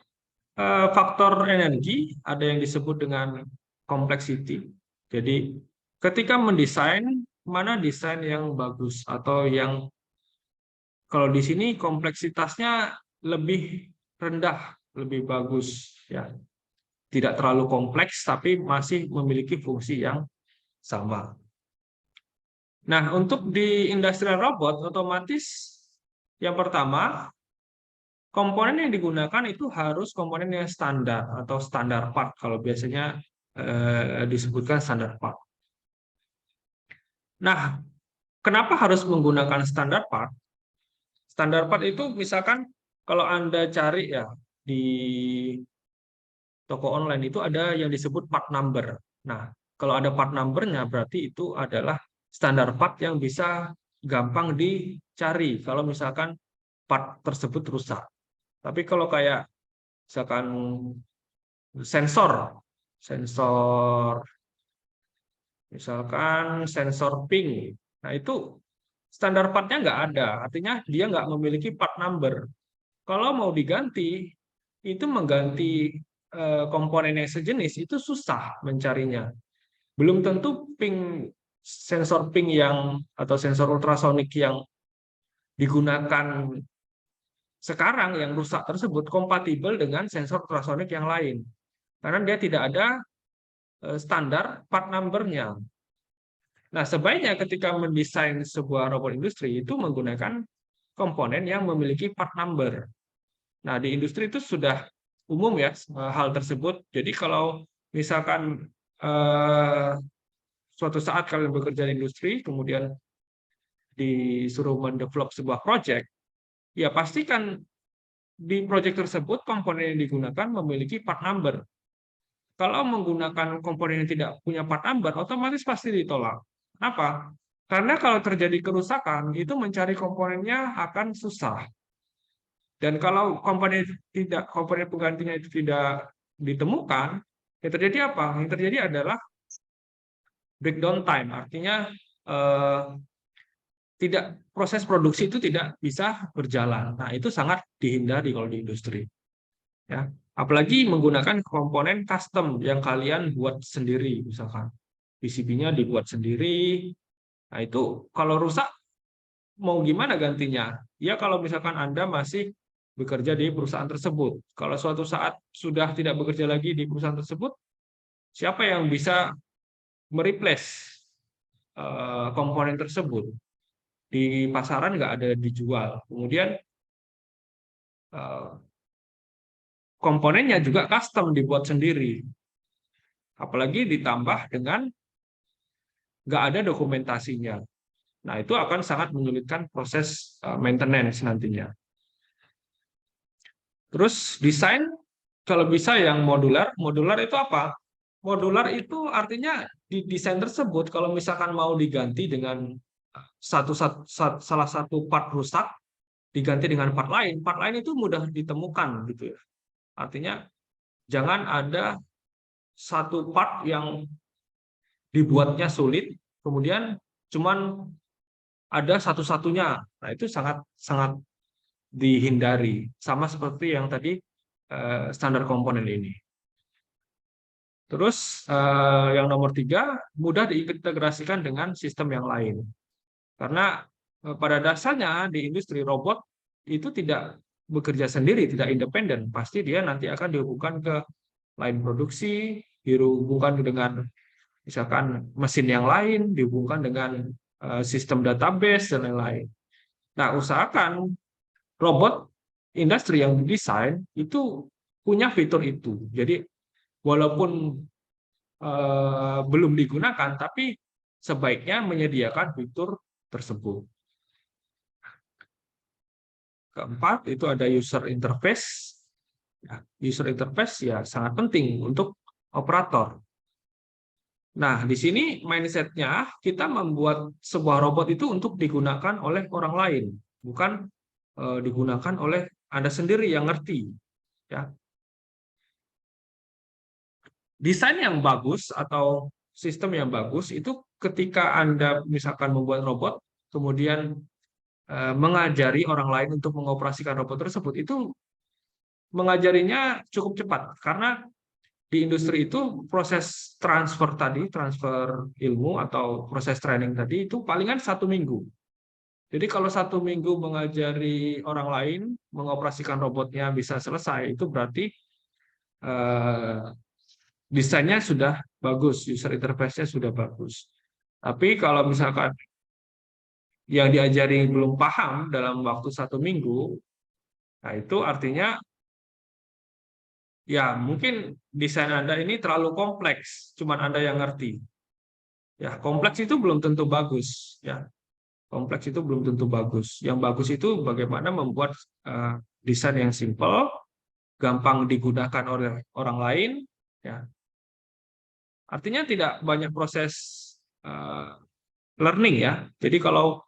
faktor energi ada yang disebut dengan complexity. Jadi ketika mendesain, mana desain yang bagus atau yang kalau di sini kompleksitasnya lebih rendah, lebih bagus ya. Tidak terlalu kompleks tapi masih memiliki fungsi yang sama. Nah, untuk di industrial robot otomatis yang pertama komponen yang digunakan itu harus komponen yang standar atau standar part kalau biasanya disebutkan standar part. Nah, kenapa harus menggunakan standar part? Standar part itu misalkan kalau Anda cari ya di toko online itu ada yang disebut part number. Nah, kalau ada part numbernya berarti itu adalah standar part yang bisa gampang dicari kalau misalkan part tersebut rusak. Tapi kalau kayak misalkan sensor misalkan sensor ping, nah itu standar partnya nggak ada, artinya dia nggak memiliki part number. Kalau mau diganti, itu mengganti komponen yang sejenis itu susah mencarinya. Belum tentu sensor ping yang atau sensor ultrasonik yang digunakan sekarang yang rusak tersebut kompatibel dengan sensor ultrasonik yang lain. Karena dia tidak ada standar part number-nya. Nah, sebaiknya ketika mendesain sebuah robot industri itu menggunakan komponen yang memiliki part number. Nah, di industri itu sudah umum ya hal tersebut. Jadi kalau misalkan suatu saat kalian bekerja di industri, kemudian disuruh mendevelop sebuah project, ya pastikan di project tersebut komponen yang digunakan memiliki part number. Kalau menggunakan komponen yang tidak punya part number, otomatis pasti ditolak. Kenapa? Karena kalau terjadi kerusakan, itu mencari komponennya akan susah. Dan kalau komponen penggantinya itu tidak ditemukan, yang terjadi apa? Yang terjadi adalah breakdown time, artinya proses produksi itu tidak bisa berjalan. Nah, itu sangat dihindari kalau di industri. Ya, apalagi menggunakan komponen custom yang kalian buat sendiri, misalkan PCB-nya dibuat sendiri. Nah, itu kalau rusak mau gimana gantinya? Ya kalau misalkan Anda masih bekerja di perusahaan tersebut. Kalau suatu saat sudah tidak bekerja lagi di perusahaan tersebut, siapa yang bisa mereplace komponen tersebut? Di pasaran nggak ada dijual. Kemudian komponennya juga custom dibuat sendiri. Apalagi ditambah dengan nggak ada dokumentasinya. Nah, itu akan sangat menyulitkan proses maintenance nantinya. Terus desain kalau bisa yang modular. Modular itu apa? Modular itu artinya di desain tersebut kalau misalkan mau diganti dengan salah satu part rusak diganti dengan part lain itu mudah ditemukan gitu ya. Artinya jangan ada satu part yang dibuatnya sulit, kemudian cuman ada satu-satunya. Nah, itu sangat sangat dihindari. Sama seperti yang tadi standar komponen ini. Terus yang nomor 3, mudah diintegrasikan dengan sistem yang lain. Karena pada dasarnya di industri robot itu tidak bekerja sendiri, tidak independen. Pasti dia nanti akan dihubungkan ke line produksi, dihubungkan dengan misalkan mesin yang lain, dihubungkan dengan sistem database dan lain-lain. Nah, usahakan robot industri yang didesain itu punya fitur itu. Jadi walaupun belum digunakan, tapi sebaiknya menyediakan fitur tersebut. Keempat, itu ada user interface. User interface ya sangat penting untuk operator. Nah, di sini mindset-nya kita membuat sebuah robot itu untuk digunakan oleh orang lain, bukan digunakan oleh Anda sendiri yang ngerti. Ya. Desain yang bagus atau sistem yang bagus itu ketika Anda misalkan membuat robot, kemudian mengajari orang lain untuk mengoperasikan robot tersebut, itu mengajarinya cukup cepat. Karena di industri itu proses transfer tadi, transfer ilmu atau proses training tadi itu palingan 1 minggu. Jadi kalau 1 minggu mengajari orang lain mengoperasikan robotnya bisa selesai, itu berarti desainnya sudah bagus, user interface-nya sudah bagus. Tapi kalau misalkan yang diajari belum paham dalam waktu 1 minggu, nah itu artinya ya mungkin desain Anda ini terlalu kompleks, cuman Anda yang ngerti. Ya, kompleks itu belum tentu bagus. Ya, kompleks itu belum tentu bagus. Yang bagus itu bagaimana membuat desain yang simple, gampang digunakan oleh orang lain. Ya, artinya tidak banyak proses learning ya. Jadi kalau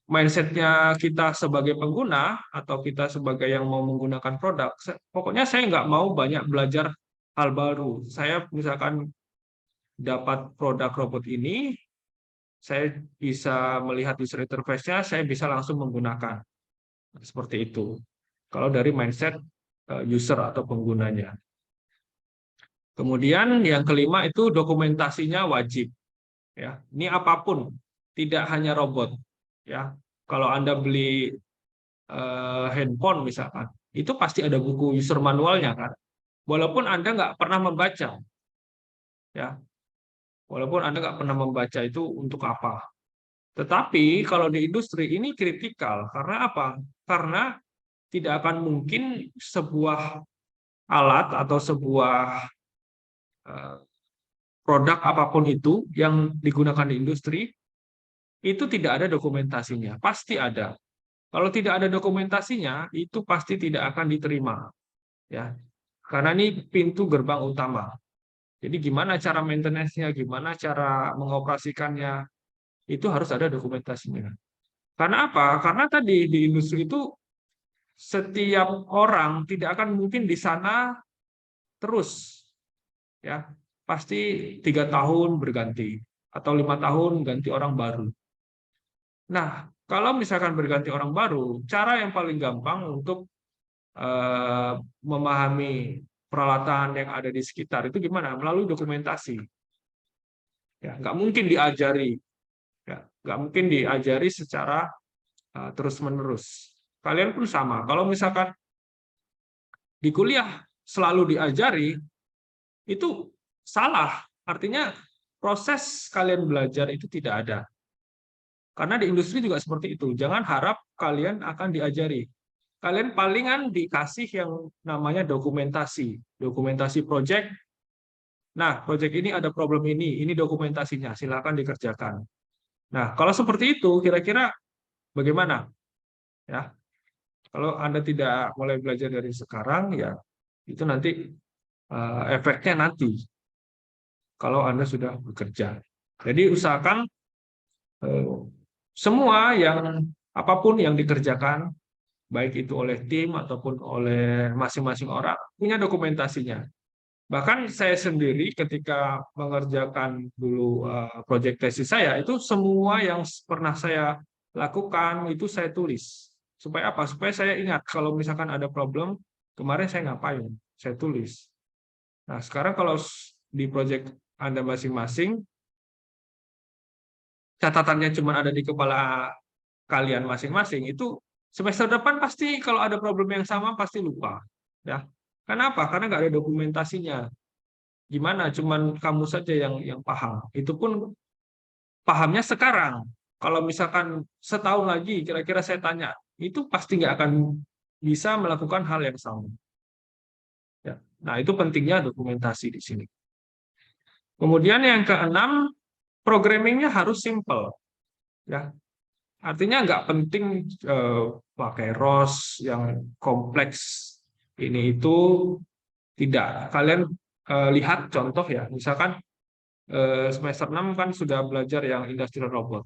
mindsetnya kita sebagai pengguna atau kita sebagai yang mau menggunakan produk, pokoknya saya nggak mau banyak belajar hal baru. Saya misalkan dapat produk robot ini, saya bisa melihat user interface-nya, saya bisa langsung menggunakan. Seperti itu. Kalau dari mindset user atau penggunanya. Kemudian yang kelima itu dokumentasinya wajib. Ya, ini apapun, tidak hanya robot. Ya, kalau Anda beli handphone misalkan, itu pasti ada buku user manualnya kan. Walaupun Anda nggak pernah membaca, ya, walaupun Anda nggak pernah membaca itu untuk apa. Tetapi kalau di industri ini kritikal karena apa? Karena tidak akan mungkin sebuah alat atau sebuah produk apapun itu yang digunakan di industri itu tidak ada dokumentasinya. Pasti ada. Kalau tidak ada dokumentasinya, itu pasti tidak akan diterima. Ya, karena ini pintu gerbang utama. Jadi gimana cara maintenance-nya, gimana cara mengoperasikannya, itu harus ada dokumentasinya. Karena apa? Karena tadi di industri itu setiap orang tidak akan mungkin di sana terus, ya pasti 3 tahun berganti atau 5 tahun ganti orang baru. Nah, kalau misalkan berganti orang baru, cara yang paling gampang untuk memahami peralatan yang ada di sekitar itu gimana? Melalui dokumentasi. Ya, nggak mungkin diajari, ya, nggak mungkin diajari secara terus-menerus. Kalian pun sama. Kalau misalkan di kuliah selalu diajari, itu salah. Artinya proses kalian belajar itu tidak ada. Karena di industri juga seperti itu. Jangan harap kalian akan diajari. Kalian palingan dikasih yang namanya dokumentasi. Dokumentasi project. Nah, project ini ada problem ini dokumentasinya, silakan dikerjakan. Nah, kalau seperti itu, kira-kira bagaimana? Ya, Kalau Anda tidak mulai belajar dari sekarang, ya itu nanti efeknya nanti kalau Anda sudah bekerja. Jadi usahakan semua yang apapun yang dikerjakan, baik itu oleh tim ataupun oleh masing-masing orang, punya dokumentasinya. Bahkan saya sendiri ketika mengerjakan dulu proyek tesis saya, itu semua yang pernah saya lakukan itu saya tulis. Supaya apa? Supaya saya ingat kalau misalkan ada problem, kemarin saya ngapain? Saya tulis. Nah, sekarang kalau di proyek Anda masing-masing, catatannya cuma ada di kepala kalian masing-masing, itu semester depan pasti kalau ada problem yang sama pasti lupa. Ya. Kenapa? Karena nggak ada dokumentasinya. Gimana? Cuman kamu saja yang paham. Itu pun pahamnya sekarang. Kalau misalkan setahun lagi, kira-kira saya tanya, itu pasti nggak akan bisa melakukan hal yang sama. Ya. Nah, itu pentingnya dokumentasi di sini. Kemudian yang keenam, programmingnya harus simple. Ya. Artinya nggak penting pakai ROS yang kompleks. Ini itu tidak. Kalian lihat contoh ya, misalkan semester 6 kan sudah belajar yang industrial robot.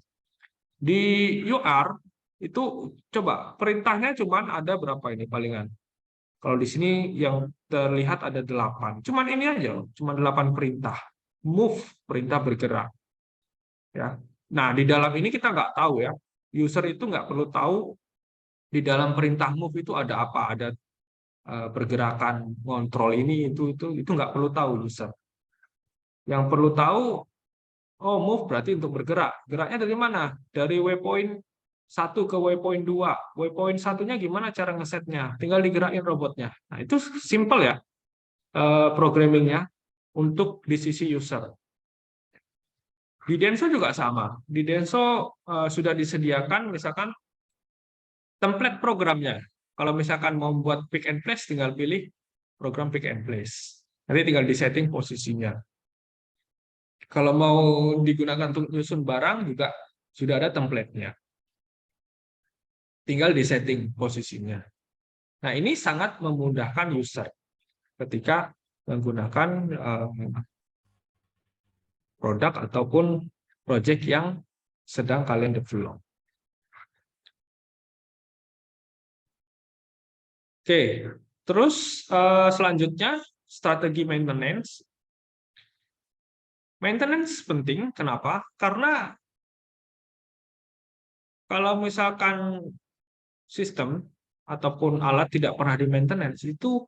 Di UR itu coba perintahnya cuman ada berapa ini palingan. Kalau di sini yang terlihat ada 8. Cuman ini aja, cuma 8 perintah. Move, perintah bergerak. Ya. Nah, di dalam ini kita nggak tahu ya. User itu nggak perlu tahu di dalam perintah move itu ada apa, ada pergerakan kontrol ini itu nggak perlu tahu user. Yang perlu tahu, oh move berarti untuk bergerak. Geraknya dari mana? Dari waypoint 1 ke waypoint 2. Waypoint satunya gimana cara ngesetnya? Tinggal digerakin robotnya. Nah, itu simple ya programmingnya untuk di sisi user. Di Denso juga sama. Di Denso sudah disediakan misalkan template programnya. Kalau misalkan mau buat pick and place, tinggal pilih program pick and place. Nanti tinggal disetting posisinya. Kalau mau digunakan untuk nyusun barang juga sudah ada template-nya. Tinggal disetting posisinya. Nah, ini sangat memudahkan user ketika menggunakan produk ataupun project yang sedang kalian develop. Oke, terus selanjutnya strategi maintenance. Maintenance penting, kenapa? Karena kalau misalkan sistem ataupun alat tidak pernah di maintenance, itu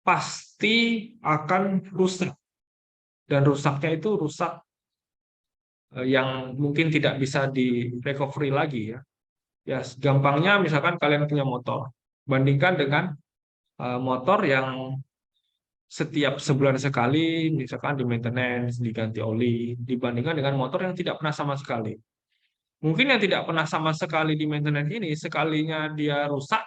pasti akan rusak. Dan rusaknya itu rusak yang mungkin tidak bisa di recovery lagi ya. Ya, gampangnya misalkan kalian punya motor, bandingkan dengan motor yang setiap sebulan sekali misalkan di maintenance, diganti oli, dibandingkan dengan motor yang tidak pernah sama sekali. Mungkin yang tidak pernah sama sekali di maintenance ini, sekalinya dia rusak,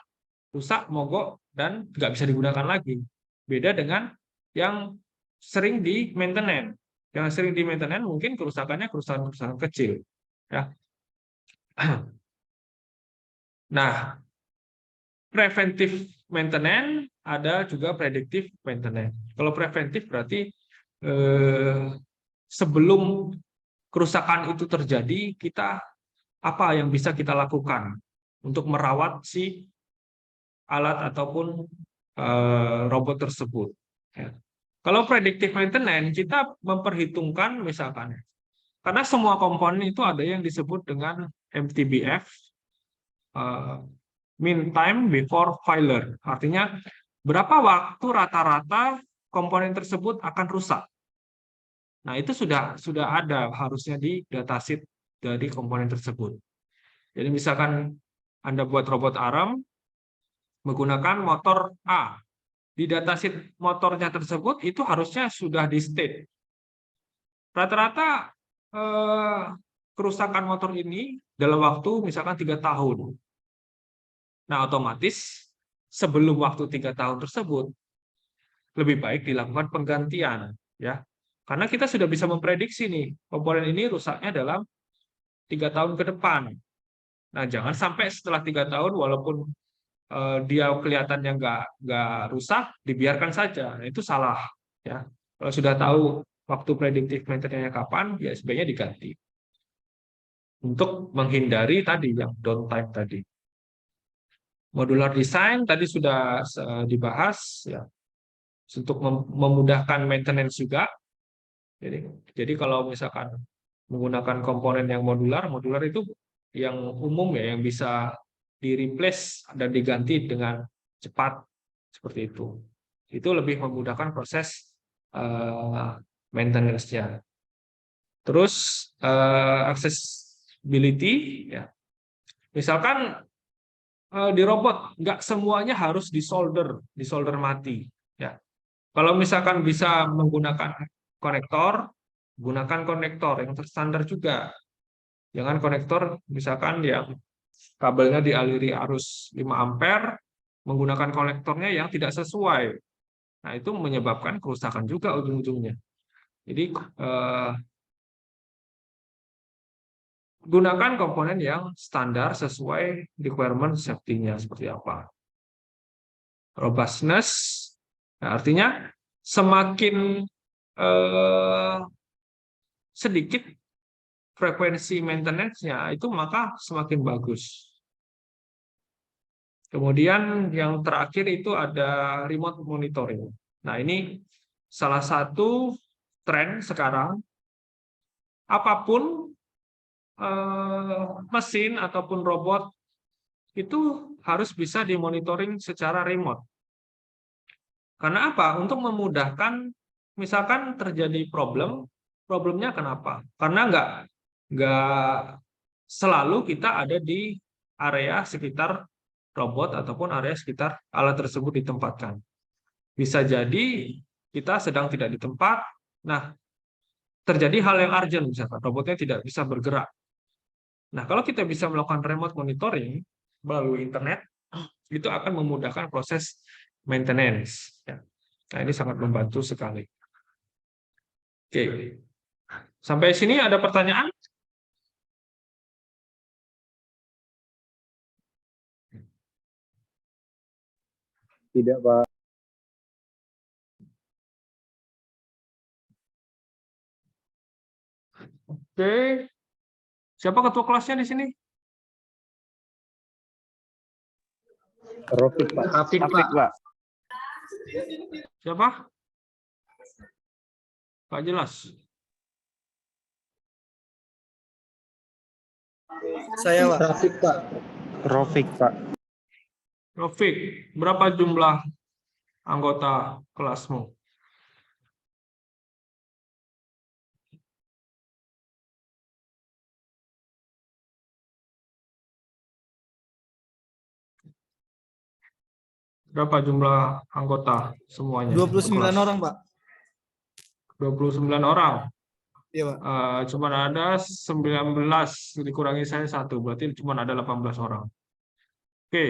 mogok, dan nggak bisa digunakan lagi. Beda dengan yang sering di maintenance. Yang sering di maintenance mungkin kerusakannya kerusakan kecil. Ya. Nah, preventive maintenance ada juga predictive maintenance. Kalau preventif berarti sebelum kerusakan itu terjadi, kita apa yang bisa kita lakukan untuk merawat si alat ataupun robot tersebut. Ya. Kalau predictive maintenance, kita memperhitungkan misalkan, karena semua komponen itu ada yang disebut dengan MTBF, mean time before failure. Artinya, berapa waktu rata-rata komponen tersebut akan rusak. Nah, itu sudah ada harusnya di datasheet dari komponen tersebut. Jadi misalkan Anda buat robot arm menggunakan motor A. Di datasheet motornya tersebut itu harusnya sudah di state. Rata-rata kerusakan motor ini dalam waktu misalkan 3 tahun. Nah, otomatis sebelum waktu 3 tahun tersebut lebih baik dilakukan penggantian, ya. Karena kita sudah bisa memprediksi nih, komponen ini rusaknya dalam 3 tahun ke depan. Nah, jangan sampai setelah 3 tahun walaupun dia kelihatannya nggak rusak, dibiarkan saja. Nah, itu salah. Ya. Kalau sudah tahu waktu predictive maintenance-nya kapan, ya sebaiknya diganti. Untuk menghindari tadi yang downtime tadi. Modular design tadi sudah dibahas, ya, untuk memudahkan maintenance juga. Jadi kalau misalkan menggunakan komponen yang modular, modular itu yang umum ya, yang bisa di-replace dan diganti dengan cepat seperti itu. Itu lebih memudahkan proses maintenance-nya. Terus accessibility, ya. Misalkan di robot nggak semuanya harus disolder mati. Ya. Kalau misalkan bisa menggunakan konektor, gunakan konektor yang terstandar juga. Jangan konektor misalkan yang kabelnya dialiri arus 5 ampere, menggunakan konektornya yang tidak sesuai. Nah, itu menyebabkan kerusakan juga ujung-ujungnya. Jadi, gunakan komponen yang standar sesuai requirement safety-nya seperti apa. Robustness, nah, artinya semakin sedikit frekuensi maintenance-nya, itu maka semakin bagus. Kemudian yang terakhir itu ada remote monitoring. Nah, ini salah satu tren sekarang. Apapun mesin ataupun robot itu harus bisa dimonitoring secara remote. Karena apa? Untuk memudahkan, misalkan terjadi problemnya kenapa? Karena nggak selalu kita ada di area sekitar robot ataupun area sekitar alat tersebut ditempatkan. Bisa jadi kita sedang tidak di tempat, nah terjadi hal yang urgent, misalkan robotnya tidak bisa bergerak. Nah, kalau kita bisa melakukan remote monitoring melalui internet, itu akan memudahkan proses maintenance. Nah, ini sangat membantu sekali. Oke, sampai sini ada pertanyaan? Tidak, Pak. Oke, siapa ketua kelasnya di sini? Rofik, Pak. Rafik, Pak. Siapa? Pak jelas. Saya, Pak. Rofik, Pak. Rofik, Pak. Rofik, berapa jumlah anggota kelasmu? Berapa jumlah anggota semuanya? 29 orang, Pak. 29 orang. Iya, Pak. Cuma ada 19 dikurangi saya 1, berarti cuma ada 18 orang. Oke,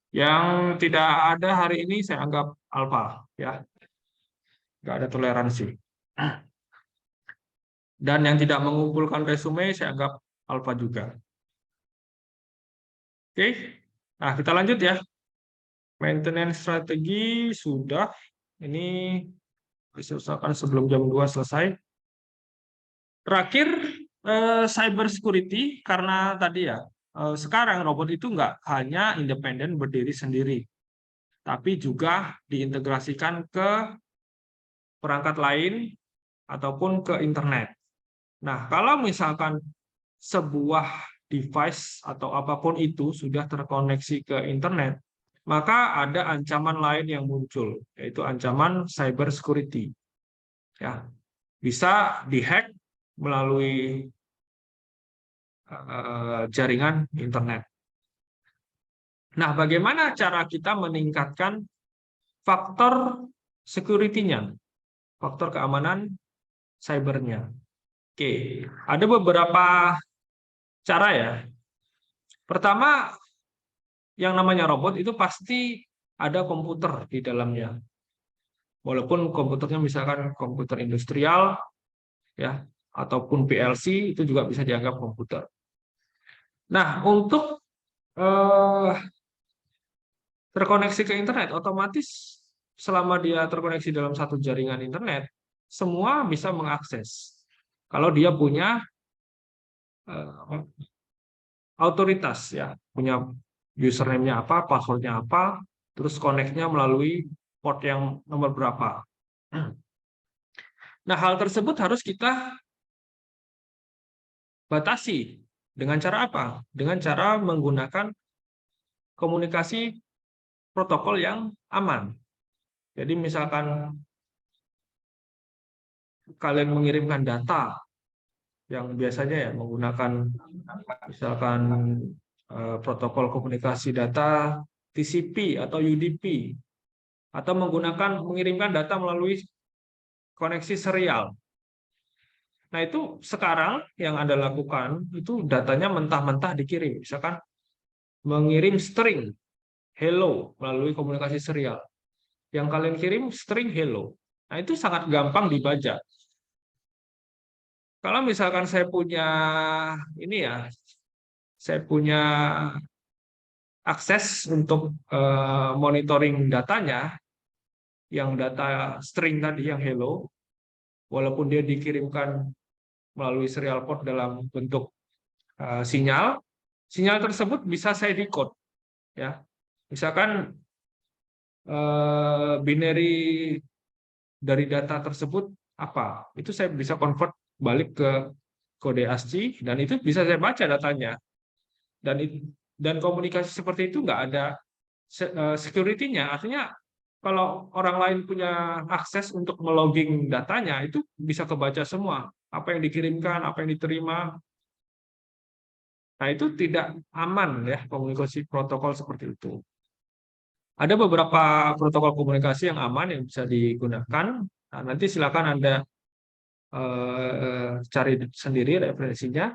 yang tidak ada hari ini saya anggap alfa, ya. Nggak ada toleransi. Dan yang tidak mengumpulkan resume saya anggap alfa juga. Oke, nah kita lanjut ya. Maintenance strategi sudah. Ini diselesaikan sebelum jam 2 selesai. Terakhir, cyber security, karena tadi ya, sekarang robot itu nggak hanya independen berdiri sendiri, tapi juga diintegrasikan ke perangkat lain ataupun ke internet. Nah, kalau misalkan sebuah device atau apapun itu sudah terkoneksi ke internet, maka ada ancaman lain yang muncul, yaitu ancaman cyber security. Ya, bisa dihack melalui jaringan internet. Nah, bagaimana cara kita meningkatkan faktor security-nya, faktor keamanan cybernya? Oke, ada beberapa cara ya. Pertama, yang namanya robot itu pasti ada komputer di dalamnya. Walaupun komputernya misalkan komputer industrial, ya, ataupun PLC, itu juga bisa dianggap komputer. Nah, untuk terkoneksi ke internet, otomatis selama dia terkoneksi dalam satu jaringan internet, semua bisa mengakses. Kalau dia punya otoritas, ya, punya username-nya apa, password-nya apa, terus connect-nya melalui port yang nomor berapa. Nah, hal tersebut harus kita batasi. Dengan cara apa? Dengan cara menggunakan komunikasi protokol yang aman. Jadi misalkan kalian mengirimkan data yang biasanya ya menggunakan misalkan protokol komunikasi data TCP atau UDP, atau mengirimkan data melalui koneksi serial. Nah, itu sekarang yang Anda lakukan itu datanya mentah-mentah dikirim. Misalkan mengirim string hello melalui komunikasi serial. Yang kalian kirim string hello. Nah, itu sangat gampang dibajak. Kalau misalkan saya punya ini ya, saya punya akses untuk monitoring datanya, yang data string tadi yang hello, walaupun dia dikirimkan melalui serial port dalam bentuk sinyal tersebut bisa saya decode, ya. Misalkan binary dari data tersebut apa, itu saya bisa convert balik ke kode ASCII dan itu bisa saya baca datanya. Dan komunikasi seperti itu nggak ada security-nya, artinya kalau orang lain punya akses untuk melogging datanya, itu bisa kebaca semua, apa yang dikirimkan, apa yang diterima. Nah, itu tidak aman ya, komunikasi protokol seperti itu. Ada beberapa protokol komunikasi yang aman yang bisa digunakan. Nah, nanti silakan Anda cari sendiri referensinya.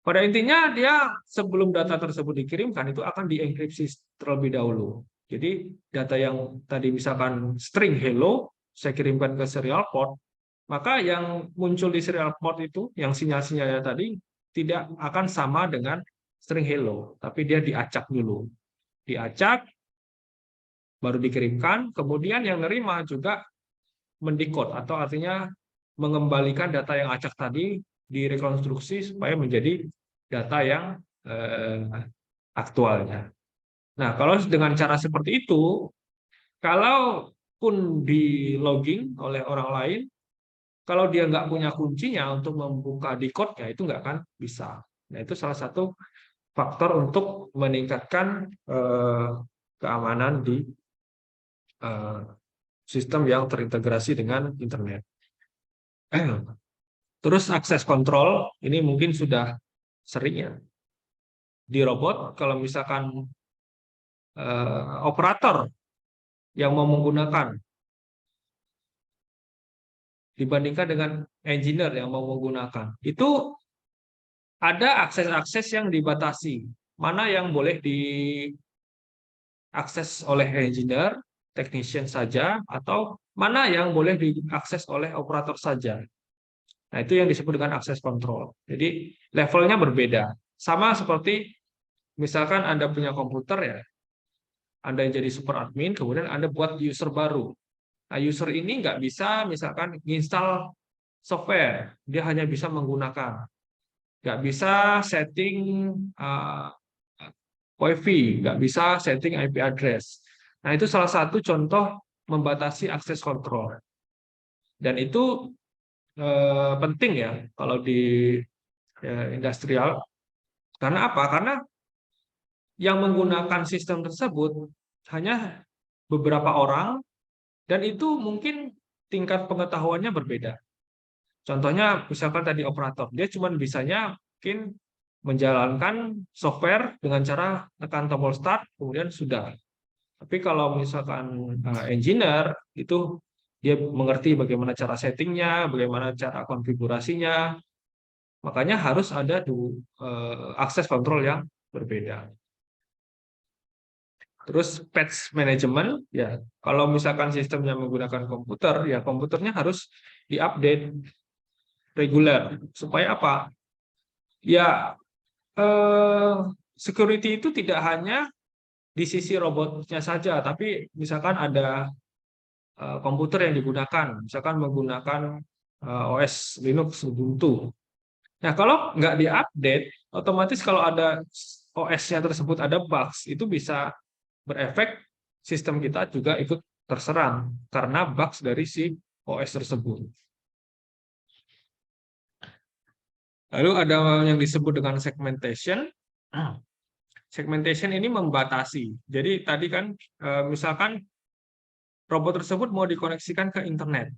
Pada intinya dia sebelum data tersebut dikirimkan itu akan dienkripsi terlebih dahulu. Jadi data yang tadi misalkan string hello saya kirimkan ke serial port, maka yang muncul di serial port itu yang sinyal-sinyalnya tadi tidak akan sama dengan string hello, tapi dia diacak dulu. Diacak baru dikirimkan, kemudian yang nerima juga mendekode atau artinya mengembalikan data yang acak tadi direkonstruksi supaya menjadi data yang aktualnya. Nah, kalau dengan cara seperti itu, kalaupun di logging oleh orang lain, kalau dia nggak punya kuncinya untuk membuka decode-nya, itu nggak akan bisa. Nah, itu salah satu faktor untuk meningkatkan keamanan di sistem yang terintegrasi dengan internet. Terus akses kontrol, ini mungkin sudah sering ya. Di robot, kalau misalkan operator yang mau menggunakan dibandingkan dengan engineer yang mau menggunakan, itu ada akses-akses yang dibatasi. Mana yang boleh diakses oleh engineer, technician saja, atau mana yang boleh diakses oleh operator saja. Nah, itu yang disebut dengan akses kontrol. Jadi, levelnya berbeda. Sama seperti misalkan Anda punya komputer ya, Anda yang jadi super admin, kemudian Anda buat user baru. Nah, user ini nggak bisa misalkan install software, dia hanya bisa menggunakan. Nggak bisa setting WiFi, nggak bisa setting IP address. Nah, itu salah satu contoh membatasi akses kontrol. Dan itu penting ya kalau di industrial. Karena apa? Karena yang menggunakan sistem tersebut hanya beberapa orang, dan itu mungkin tingkat pengetahuannya berbeda. Contohnya misalkan tadi operator, dia cuma bisanya mungkin menjalankan software dengan cara tekan tombol start, kemudian sudah. Tapi kalau misalkan engineer, itu dia mengerti bagaimana cara settingnya, bagaimana cara konfigurasinya, makanya harus ada akses kontrol yang berbeda. Terus patch management, ya kalau misalkan sistemnya menggunakan komputer, ya komputernya harus diupdate reguler. Supaya apa? Ya security itu tidak hanya di sisi robotnya saja, tapi misalkan ada komputer yang digunakan, misalkan menggunakan OS Linux Ubuntu. Nah, kalau nggak diupdate, otomatis kalau ada OS-nya tersebut ada bugs, itu bisa berefek sistem kita juga ikut terserang karena bugs dari si OS tersebut. Lalu ada yang disebut dengan segmentation. Segmentation ini membatasi. Jadi tadi kan misalkan robot tersebut mau dikoneksikan ke internet.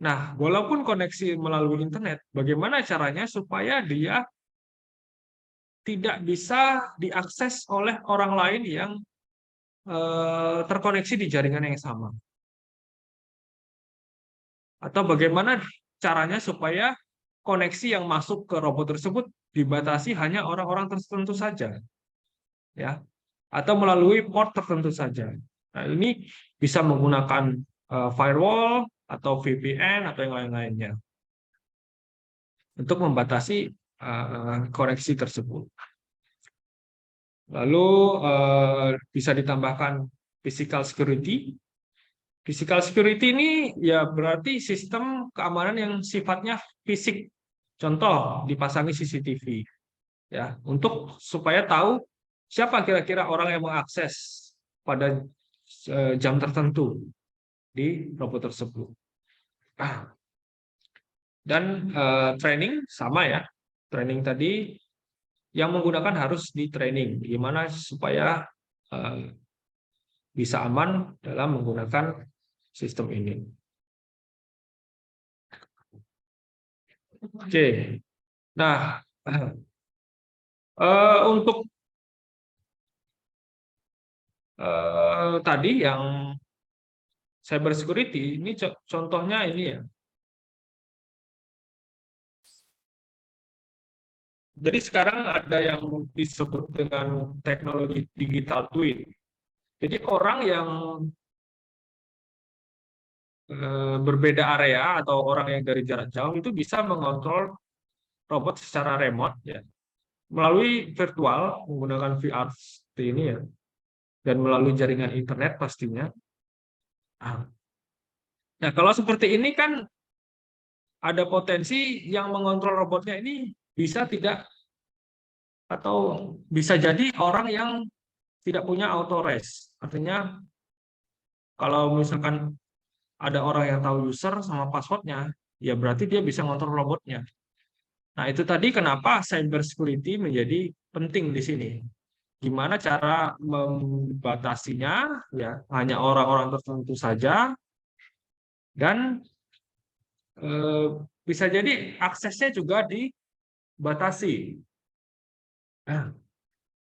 Nah, walaupun koneksi melalui internet, bagaimana caranya supaya dia tidak bisa diakses oleh orang lain yang terkoneksi di jaringan yang sama? Atau bagaimana caranya supaya koneksi yang masuk ke robot tersebut dibatasi hanya orang-orang tertentu saja, ya, atau melalui port tertentu saja. Nah, ini bisa menggunakan firewall atau VPN atau yang lain-lainnya untuk membatasi koneksi tersebut. Lalu bisa ditambahkan physical security. Physical security ini ya berarti sistem keamanan yang sifatnya fisik. Contoh, dipasangi CCTV, ya, untuk supaya tahu siapa kira-kira orang yang mengakses pada jam tertentu di robot tersebut. Dan training sama ya, training tadi yang menggunakan harus di training, gimana supaya bisa aman dalam menggunakan sistem ini. Oke, nah untuk tadi yang cyber security ini contohnya ini ya. Jadi sekarang ada yang disebut dengan teknologi digital twin. Jadi orang yang berbeda area atau orang yang dari jarak jauh itu bisa mengontrol robot secara remote ya, melalui virtual menggunakan VR seperti ini ya, dan melalui jaringan internet pastinya. Nah, kalau seperti ini kan ada potensi yang mengontrol robotnya ini bisa tidak, atau bisa jadi orang yang tidak punya auto rest. Artinya kalau misalkan ada orang yang tahu user sama passwordnya, ya berarti dia bisa ngontrol robotnya. Nah, itu tadi kenapa cyber security menjadi penting di sini. Gimana cara membatasinya, ya hanya orang-orang tertentu saja, dan bisa jadi aksesnya juga dibatasi.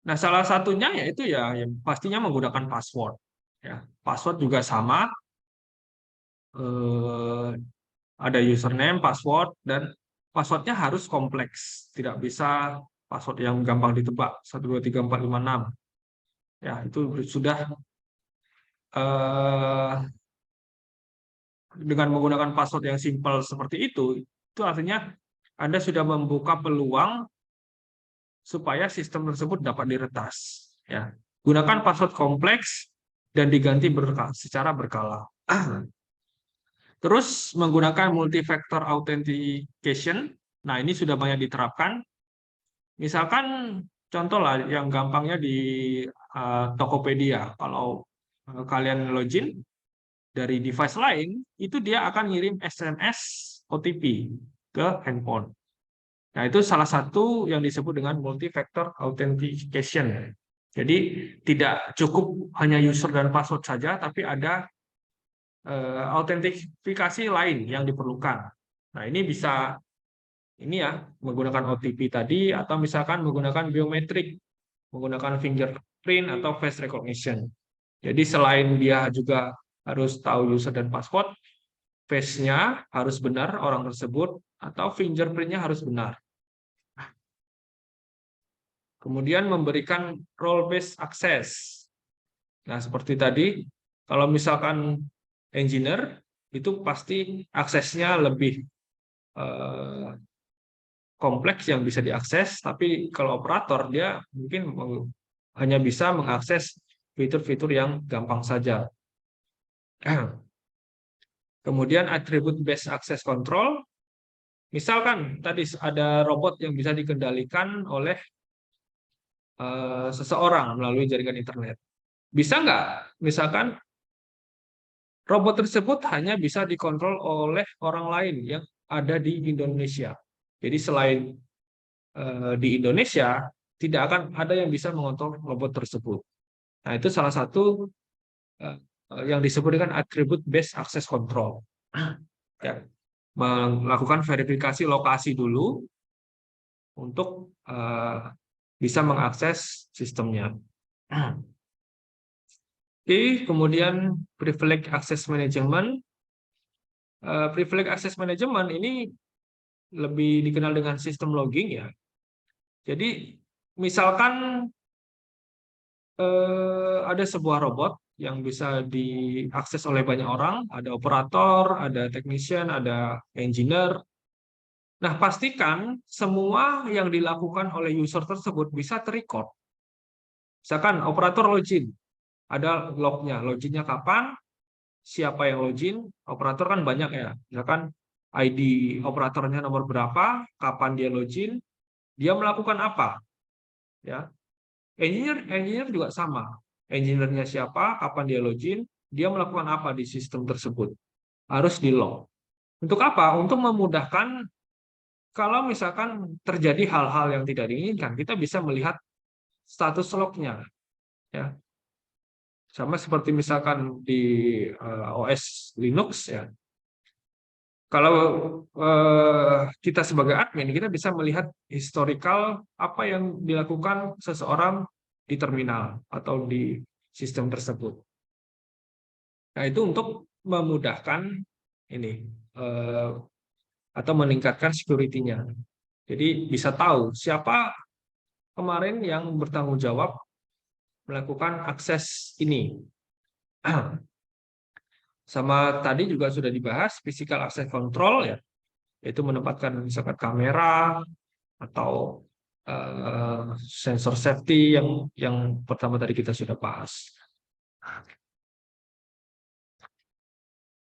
Nah, salah satunya yaitu ya pastinya menggunakan password. Ya, password juga sama. Ada username, password, dan passwordnya harus kompleks. Tidak bisa password yang gampang ditebak, 1, 2, 3, 4, 5, 6. Ya, itu sudah dengan menggunakan password yang simpel seperti itu artinya Anda sudah membuka peluang supaya sistem tersebut dapat diretas. Ya, gunakan password kompleks dan diganti secara berkala. Terus menggunakan multi-factor authentication. Nah, ini sudah banyak diterapkan. Misalkan contoh lah yang gampangnya di Tokopedia. Kalau kalian login dari device lain, itu dia akan ngirim SMS OTP ke handphone. Nah, itu salah satu yang disebut dengan multi-factor authentication. Jadi tidak cukup hanya user dan password saja, tapi ada autentifikasi lain yang diperlukan. Nah, ini bisa ini ya menggunakan OTP tadi, atau misalkan menggunakan biometrik, menggunakan fingerprint atau face recognition. Jadi selain dia juga harus tahu user dan password, face-nya harus benar orang tersebut, atau fingerprint-nya harus benar. Kemudian memberikan role-based access. Nah, seperti tadi, kalau misalkan engineer, itu pasti aksesnya lebih kompleks yang bisa diakses, tapi kalau operator dia mungkin hanya bisa mengakses fitur-fitur yang gampang saja. Kemudian atribut based access control, misalkan tadi ada robot yang bisa dikendalikan oleh seseorang melalui jaringan internet. Bisa nggak, misalkan robot tersebut hanya bisa dikontrol oleh orang lain yang ada di Indonesia. Jadi selain di Indonesia, tidak akan ada yang bisa mengontrol robot tersebut. Nah, itu salah satu yang disebut dengan attribute based access control. Ya, melakukan verifikasi lokasi dulu untuk bisa mengakses sistemnya. Oke, kemudian privilege access management. Privilege access management ini lebih dikenal dengan sistem logging ya. Jadi misalkan ada sebuah robot yang bisa diakses oleh banyak orang, ada operator, ada technician, ada engineer. Nah, pastikan semua yang dilakukan oleh user tersebut bisa terrecord. Misalkan operator login, ada lognya, loginnya kapan, siapa yang login, operator kan banyak ya. Misalkan ID operatornya nomor berapa, kapan dia login, dia melakukan apa, ya. Engineer juga sama. Engineer-nya siapa, kapan dia login, dia melakukan apa di sistem tersebut. Harus di-log. Untuk apa? Untuk memudahkan kalau misalkan terjadi hal-hal yang tidak diinginkan, kita bisa melihat status log-nya. Ya. Sama seperti misalkan di OS Linux ya. Kalau kita sebagai admin, kita bisa melihat historical apa yang dilakukan seseorang di terminal atau di sistem tersebut. Nah, itu untuk memudahkan ini atau meningkatkan security-nya. Jadi bisa tahu siapa kemarin yang bertanggung jawab melakukan akses ini. Sama tadi juga sudah dibahas physical access control ya, yaitu menempatkan misalkan kamera atau sensor safety yang pertama tadi kita sudah bahas.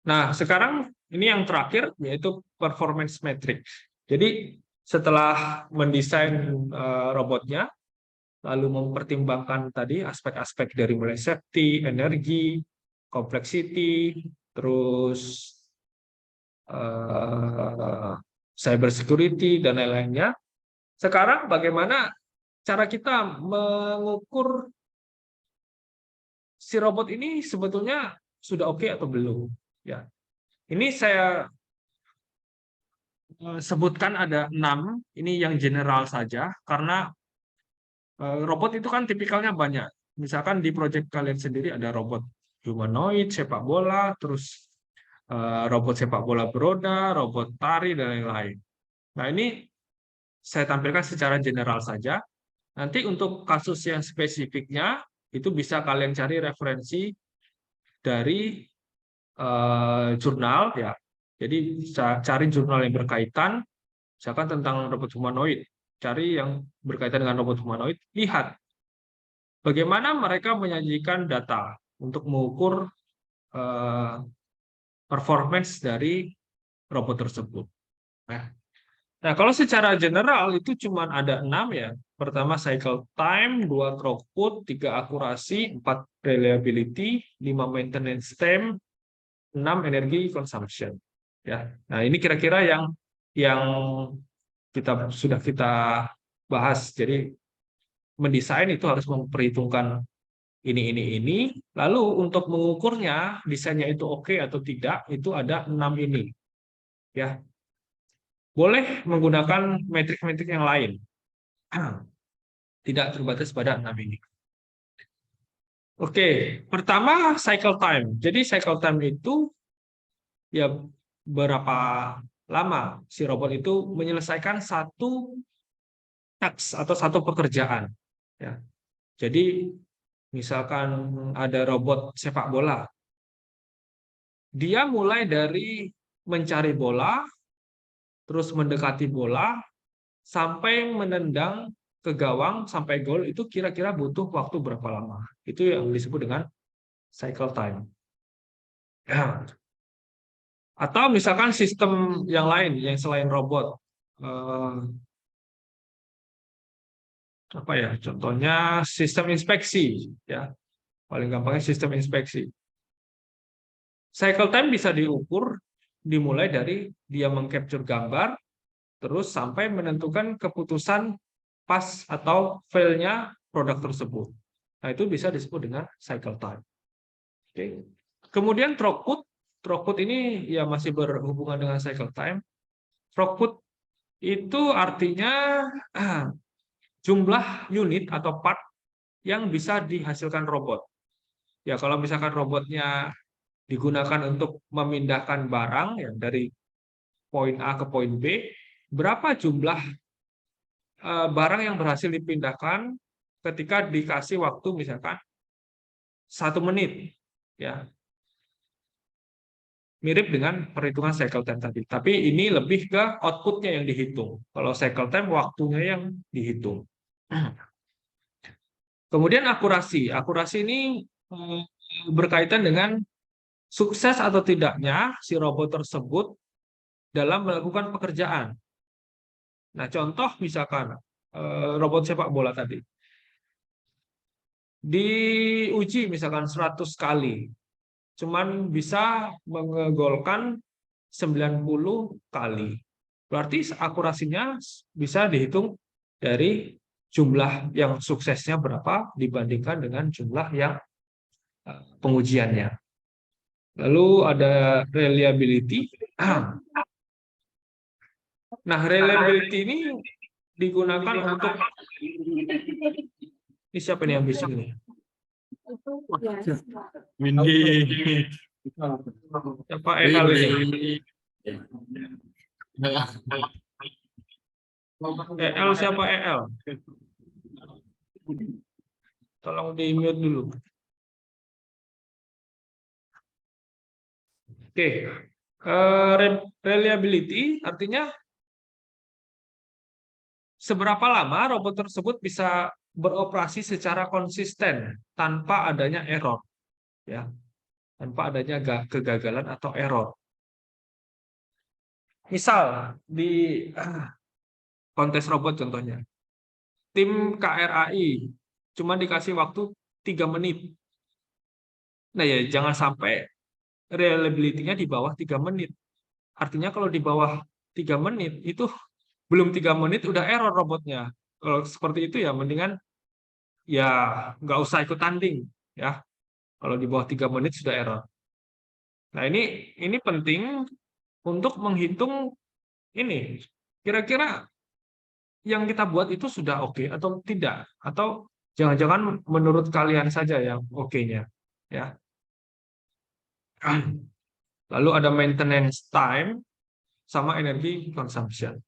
Nah, sekarang ini yang terakhir yaitu performance metric. Jadi setelah mendesain robotnya, lalu mempertimbangkan tadi aspek-aspek dari mulai safety, energi, complexity, terus cyber security dan lain-lainnya. Sekarang bagaimana cara kita mengukur si robot ini sebetulnya sudah oke atau belum? Ya, ini saya sebutkan ada 6. Ini yang general saja karena robot itu kan tipikalnya banyak. Misalkan di proyek kalian sendiri ada robot humanoid, sepak bola, terus robot sepak bola beroda, robot tari, dan lain-lain. Nah, ini saya tampilkan secara general saja. Nanti untuk kasus yang spesifiknya, itu bisa kalian cari referensi dari jurnal. Ya. Jadi cari jurnal yang berkaitan, misalkan tentang robot humanoid. Cari yang berkaitan dengan robot humanoid, lihat bagaimana mereka menyajikan data untuk mengukur performance dari robot tersebut. Nah, kalau secara general itu cuma ada 6 ya. Pertama cycle time, 2 throughput, 3 akurasi, 4 reliability, 5 maintenance time, 6 energi consumption. Ya. Nah, ini kira-kira yang sudah kita bahas. Jadi mendesain itu harus memperhitungkan ini. Lalu untuk mengukurnya desainnya itu oke atau tidak, itu ada 6 ini. Ya. Boleh menggunakan metrik-metrik yang lain. Tidak terbatas pada 6 ini. Oke, pertama cycle time. Jadi cycle time itu ya berapa lama si robot itu menyelesaikan satu task atau satu pekerjaan. Ya. Jadi misalkan ada robot sepak bola, dia mulai dari mencari bola, terus mendekati bola, sampai menendang ke gawang sampai gol itu kira-kira butuh waktu berapa lama. Itu yang disebut dengan cycle time. Atau misalkan sistem yang lain yang selain robot. Apa ya? Contohnya sistem inspeksi, ya. Paling gampangnya sistem inspeksi. Cycle time bisa diukur dimulai dari dia mengcapture gambar, terus sampai menentukan keputusan pas atau fail-nya produk tersebut. Nah, itu bisa disebut dengan cycle time. Oke. Kemudian throughput. Throughput ini ya masih berhubungan dengan cycle time. Throughput itu artinya jumlah unit atau part yang bisa dihasilkan robot. Ya, kalau misalkan robotnya digunakan untuk memindahkan barang ya, dari poin A ke poin B, berapa jumlah barang yang berhasil dipindahkan ketika dikasih waktu misalkan 1 menit, ya, mirip dengan perhitungan cycle time tadi. Tapi ini lebih ke outputnya yang dihitung. Kalau cycle time waktunya yang dihitung. Kemudian akurasi. Akurasi ini berkaitan dengan sukses atau tidaknya si robot tersebut dalam melakukan pekerjaan. Nah, contoh misalkan robot sepak bola tadi. Diuji misalkan 100 kali. Cuman bisa mengegolkan 90 kali. Berarti akurasinya bisa dihitung dari jumlah yang suksesnya berapa dibandingkan dengan jumlah yang pengujiannya. Lalu ada reliability. Nah, reliability ini digunakan untuk ini siapa nih yang bising nih? Windy. Siapa EL ini? EL siapa EL? Tolong di-mute dulu. Oke. Reliability artinya seberapa lama robot tersebut bisa beroperasi secara konsisten tanpa adanya error, ya, tanpa adanya kegagalan atau error. Misal di kontes robot contohnya, tim KRAI cuma dikasih waktu 3 menit. Nah ya, jangan sampai reliability-nya di bawah 3 menit. Artinya kalau di bawah 3 menit itu belum 3 menit udah error robotnya. Kalau seperti itu ya mendingan ya nggak usah ikut tanding, ya. Kalau di bawah 3 menit sudah error. Nah, ini penting untuk menghitung ini. Kira-kira yang kita buat itu sudah oke atau tidak, atau jangan-jangan menurut kalian saja yang oke-nya, ya. Lalu ada maintenance time sama energy consumption.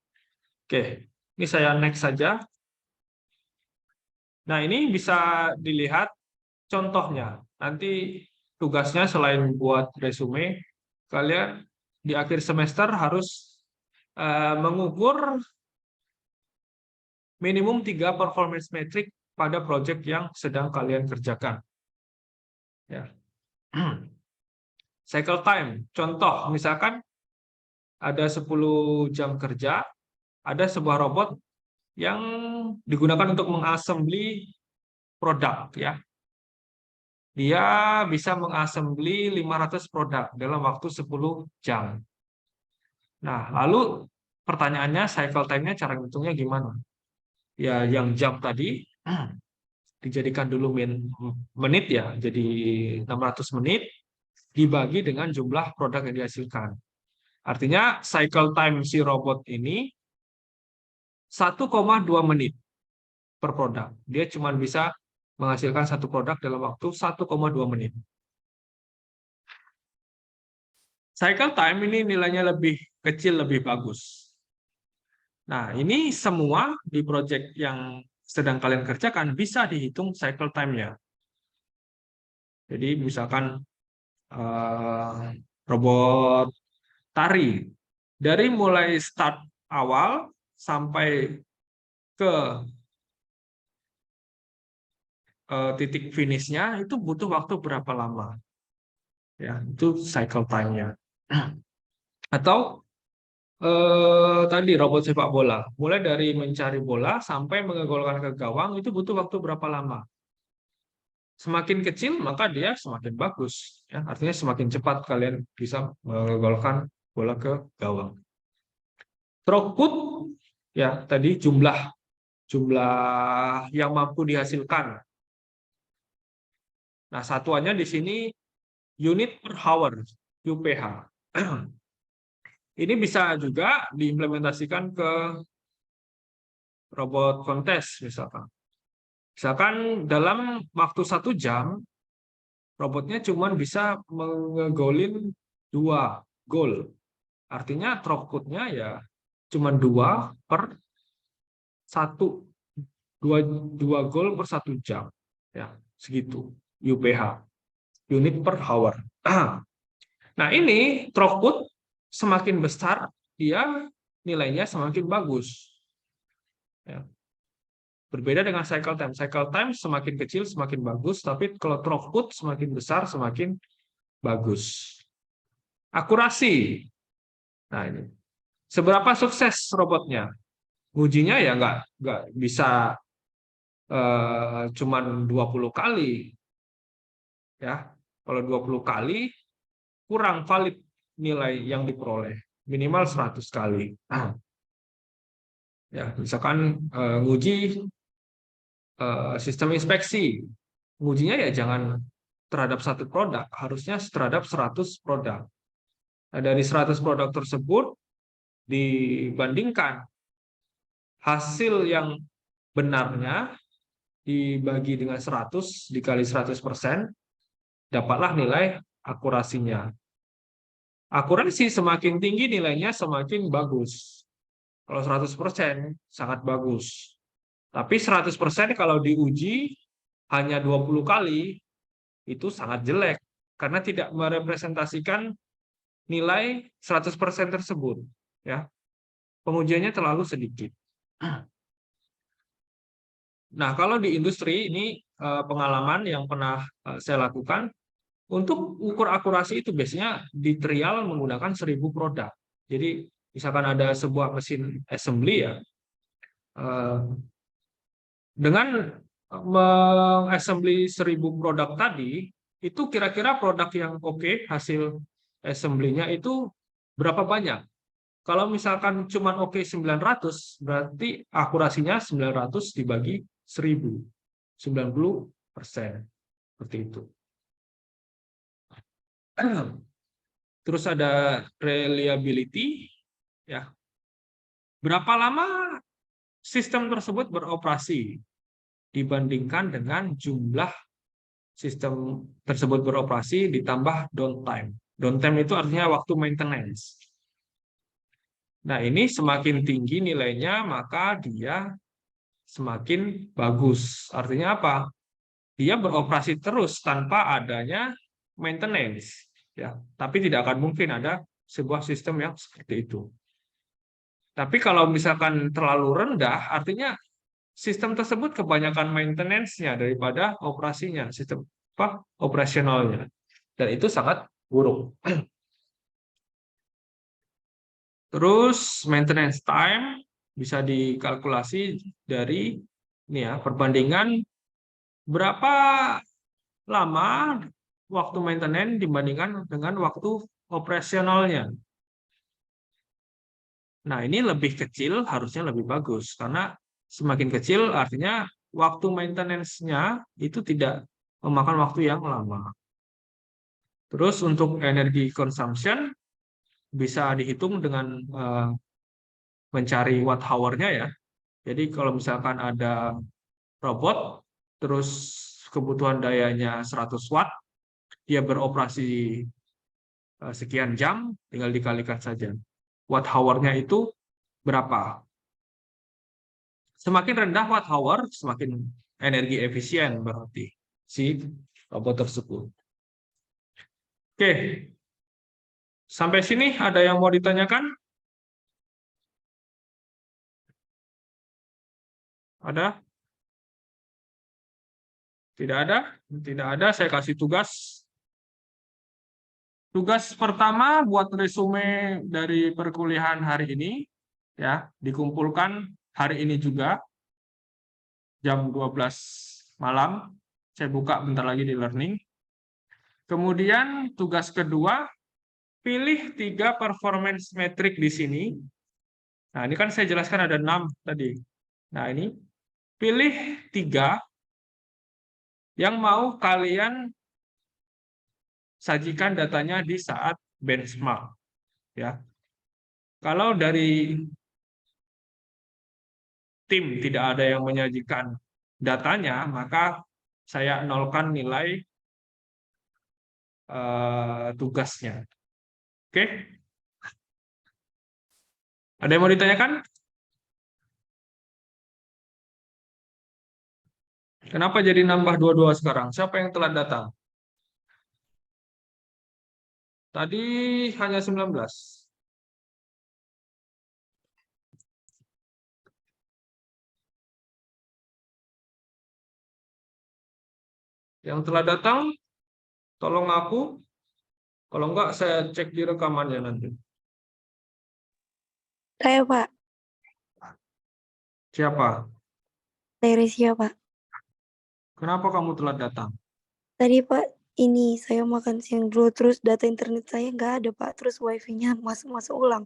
Oke, ini saya next saja. Nah, ini bisa dilihat contohnya. Nanti tugasnya selain buat resume, kalian di akhir semester harus mengukur minimum 3 performance metric pada proyek yang sedang kalian kerjakan. Ya. Cycle time, contoh misalkan ada 10 jam kerja, ada sebuah robot yang digunakan untuk mengassembly produk, ya. Dia bisa mengassembly 500 produk dalam waktu 10 jam. Nah, lalu pertanyaannya cycle time-nya cara ngitungnya gimana? Ya, yang jam tadi dijadikan dulu menit ya, jadi 600 menit dibagi dengan jumlah produk yang dihasilkan. Artinya cycle time si robot ini 1,2 menit per produk. Dia cuma bisa menghasilkan satu produk dalam waktu 1,2 menit. Cycle time ini nilainya lebih kecil, lebih bagus. Nah, ini semua di project yang sedang kalian kerjakan bisa dihitung cycle time-nya. Jadi misalkan robot tari, dari mulai start awal sampai ke titik finishnya itu butuh waktu berapa lama. Ya, itu cycle time-nya. Atau tadi robot sepak bola, mulai dari mencari bola sampai mengegolkan ke gawang itu butuh waktu berapa lama. Semakin kecil maka dia semakin bagus. Ya, artinya semakin cepat kalian bisa mengegolkan bola ke gawang. Throughput ya tadi jumlah yang mampu dihasilkan. Nah, satuannya di sini unit per hour, UPH. Ini bisa juga diimplementasikan ke robot kontes misalkan. Misalkan dalam waktu 1 jam, robotnya cuma bisa ngegolin 2 gol. Artinya throughput-nya ya cuma 2 per 1. 2 gol per 1 jam. Ya, segitu. UPH. Unit per hour. Nah, ini throughput semakin besar, dia nilainya semakin bagus. Ya. Berbeda dengan cycle time. Cycle time semakin kecil semakin bagus, tapi kalau throughput semakin besar semakin bagus. Akurasi. Nah, ini. Seberapa sukses robotnya? Ujinya ya nggak bisa cuman 20 kali. Ya. Kalau 20 kali kurang valid nilai yang diperoleh. Minimal 100 kali. Ya, misalkan nguji sistem inspeksi. Ngujinya ya jangan terhadap satu produk, harusnya terhadap 100 produk. Nah, dari 100 produk tersebut dibandingkan hasil yang benarnya dibagi dengan 100 dikali 100%, dapatlah nilai akurasinya. Akurasi semakin tinggi nilainya semakin bagus. Kalau 100% sangat bagus. Tapi 100% kalau diuji hanya 20 kali, itu sangat jelek. Karena tidak merepresentasikan nilai 100% tersebut. Ya. Pengujiannya terlalu sedikit. Nah, kalau di industri, ini pengalaman yang pernah saya lakukan, untuk ukur akurasi itu biasanya di trial menggunakan 1000 produk. Jadi, misalkan ada sebuah mesin assembly ya, dengan mengassembly 1000 produk tadi, itu kira-kira produk yang oke, hasil assembly-nya itu berapa banyak? Kalau misalkan cuma oke 900, berarti akurasinya 900 dibagi 1000. 90%. Seperti itu. Terus ada reliability. Ya. Berapa lama sistem tersebut beroperasi dibandingkan dengan jumlah sistem tersebut beroperasi ditambah downtime. Downtime itu artinya waktu maintenance. Nah, ini semakin tinggi nilainya, maka dia semakin bagus. Artinya apa? Dia beroperasi terus tanpa adanya maintenance. Ya, tapi tidak akan mungkin ada sebuah sistem yang seperti itu. Tapi kalau misalkan terlalu rendah, artinya sistem tersebut kebanyakan maintenance-nya daripada operasinya, sistem operasionalnya. Dan itu sangat buruk. Terus maintenance time bisa dikalkulasi dari ini ya, perbandingan berapa lama waktu maintenance dibandingkan dengan waktu operasionalnya. Nah, ini lebih kecil harusnya lebih bagus karena semakin kecil artinya waktu maintenance-nya itu tidak memakan waktu yang lama. Terus untuk energi consumption bisa dihitung dengan mencari watt hour-nya ya. Jadi kalau misalkan ada robot, terus kebutuhan dayanya 100 watt, dia beroperasi sekian jam, tinggal dikalikan saja. Watt hour-nya itu berapa? Semakin rendah watt hour, semakin energi efisien berarti si robot tersebut. Oke, sampai sini ada yang mau ditanyakan? Ada? Tidak ada? Tidak ada, saya kasih tugas. Tugas pertama buat resume dari perkuliahan hari ini, ya, dikumpulkan hari ini juga, jam 12 malam. Saya buka bentar lagi di learning. Kemudian tugas kedua, pilih 3 performance metric di sini. Nah, ini kan saya jelaskan ada 6 tadi. Nah, ini pilih 3 yang mau kalian sajikan datanya di saat benchmark, ya. Kalau dari tim tidak ada yang menyajikan datanya, maka saya nolkan nilai tugasnya. Oke? Ada yang mau ditanyakan? Kenapa jadi nambah 22 sekarang? Siapa yang telat datang? Tadi hanya 19. Yang telah datang, tolong aku. Kalau enggak, saya cek di rekamannya nanti. Saya, Pak. Siapa? Teresia, Pak. Kenapa kamu telat datang? Tadi, Pak, ini saya makan siang dulu, terus data internet saya nggak ada, Pak. Terus wifi-nya masuk ulang.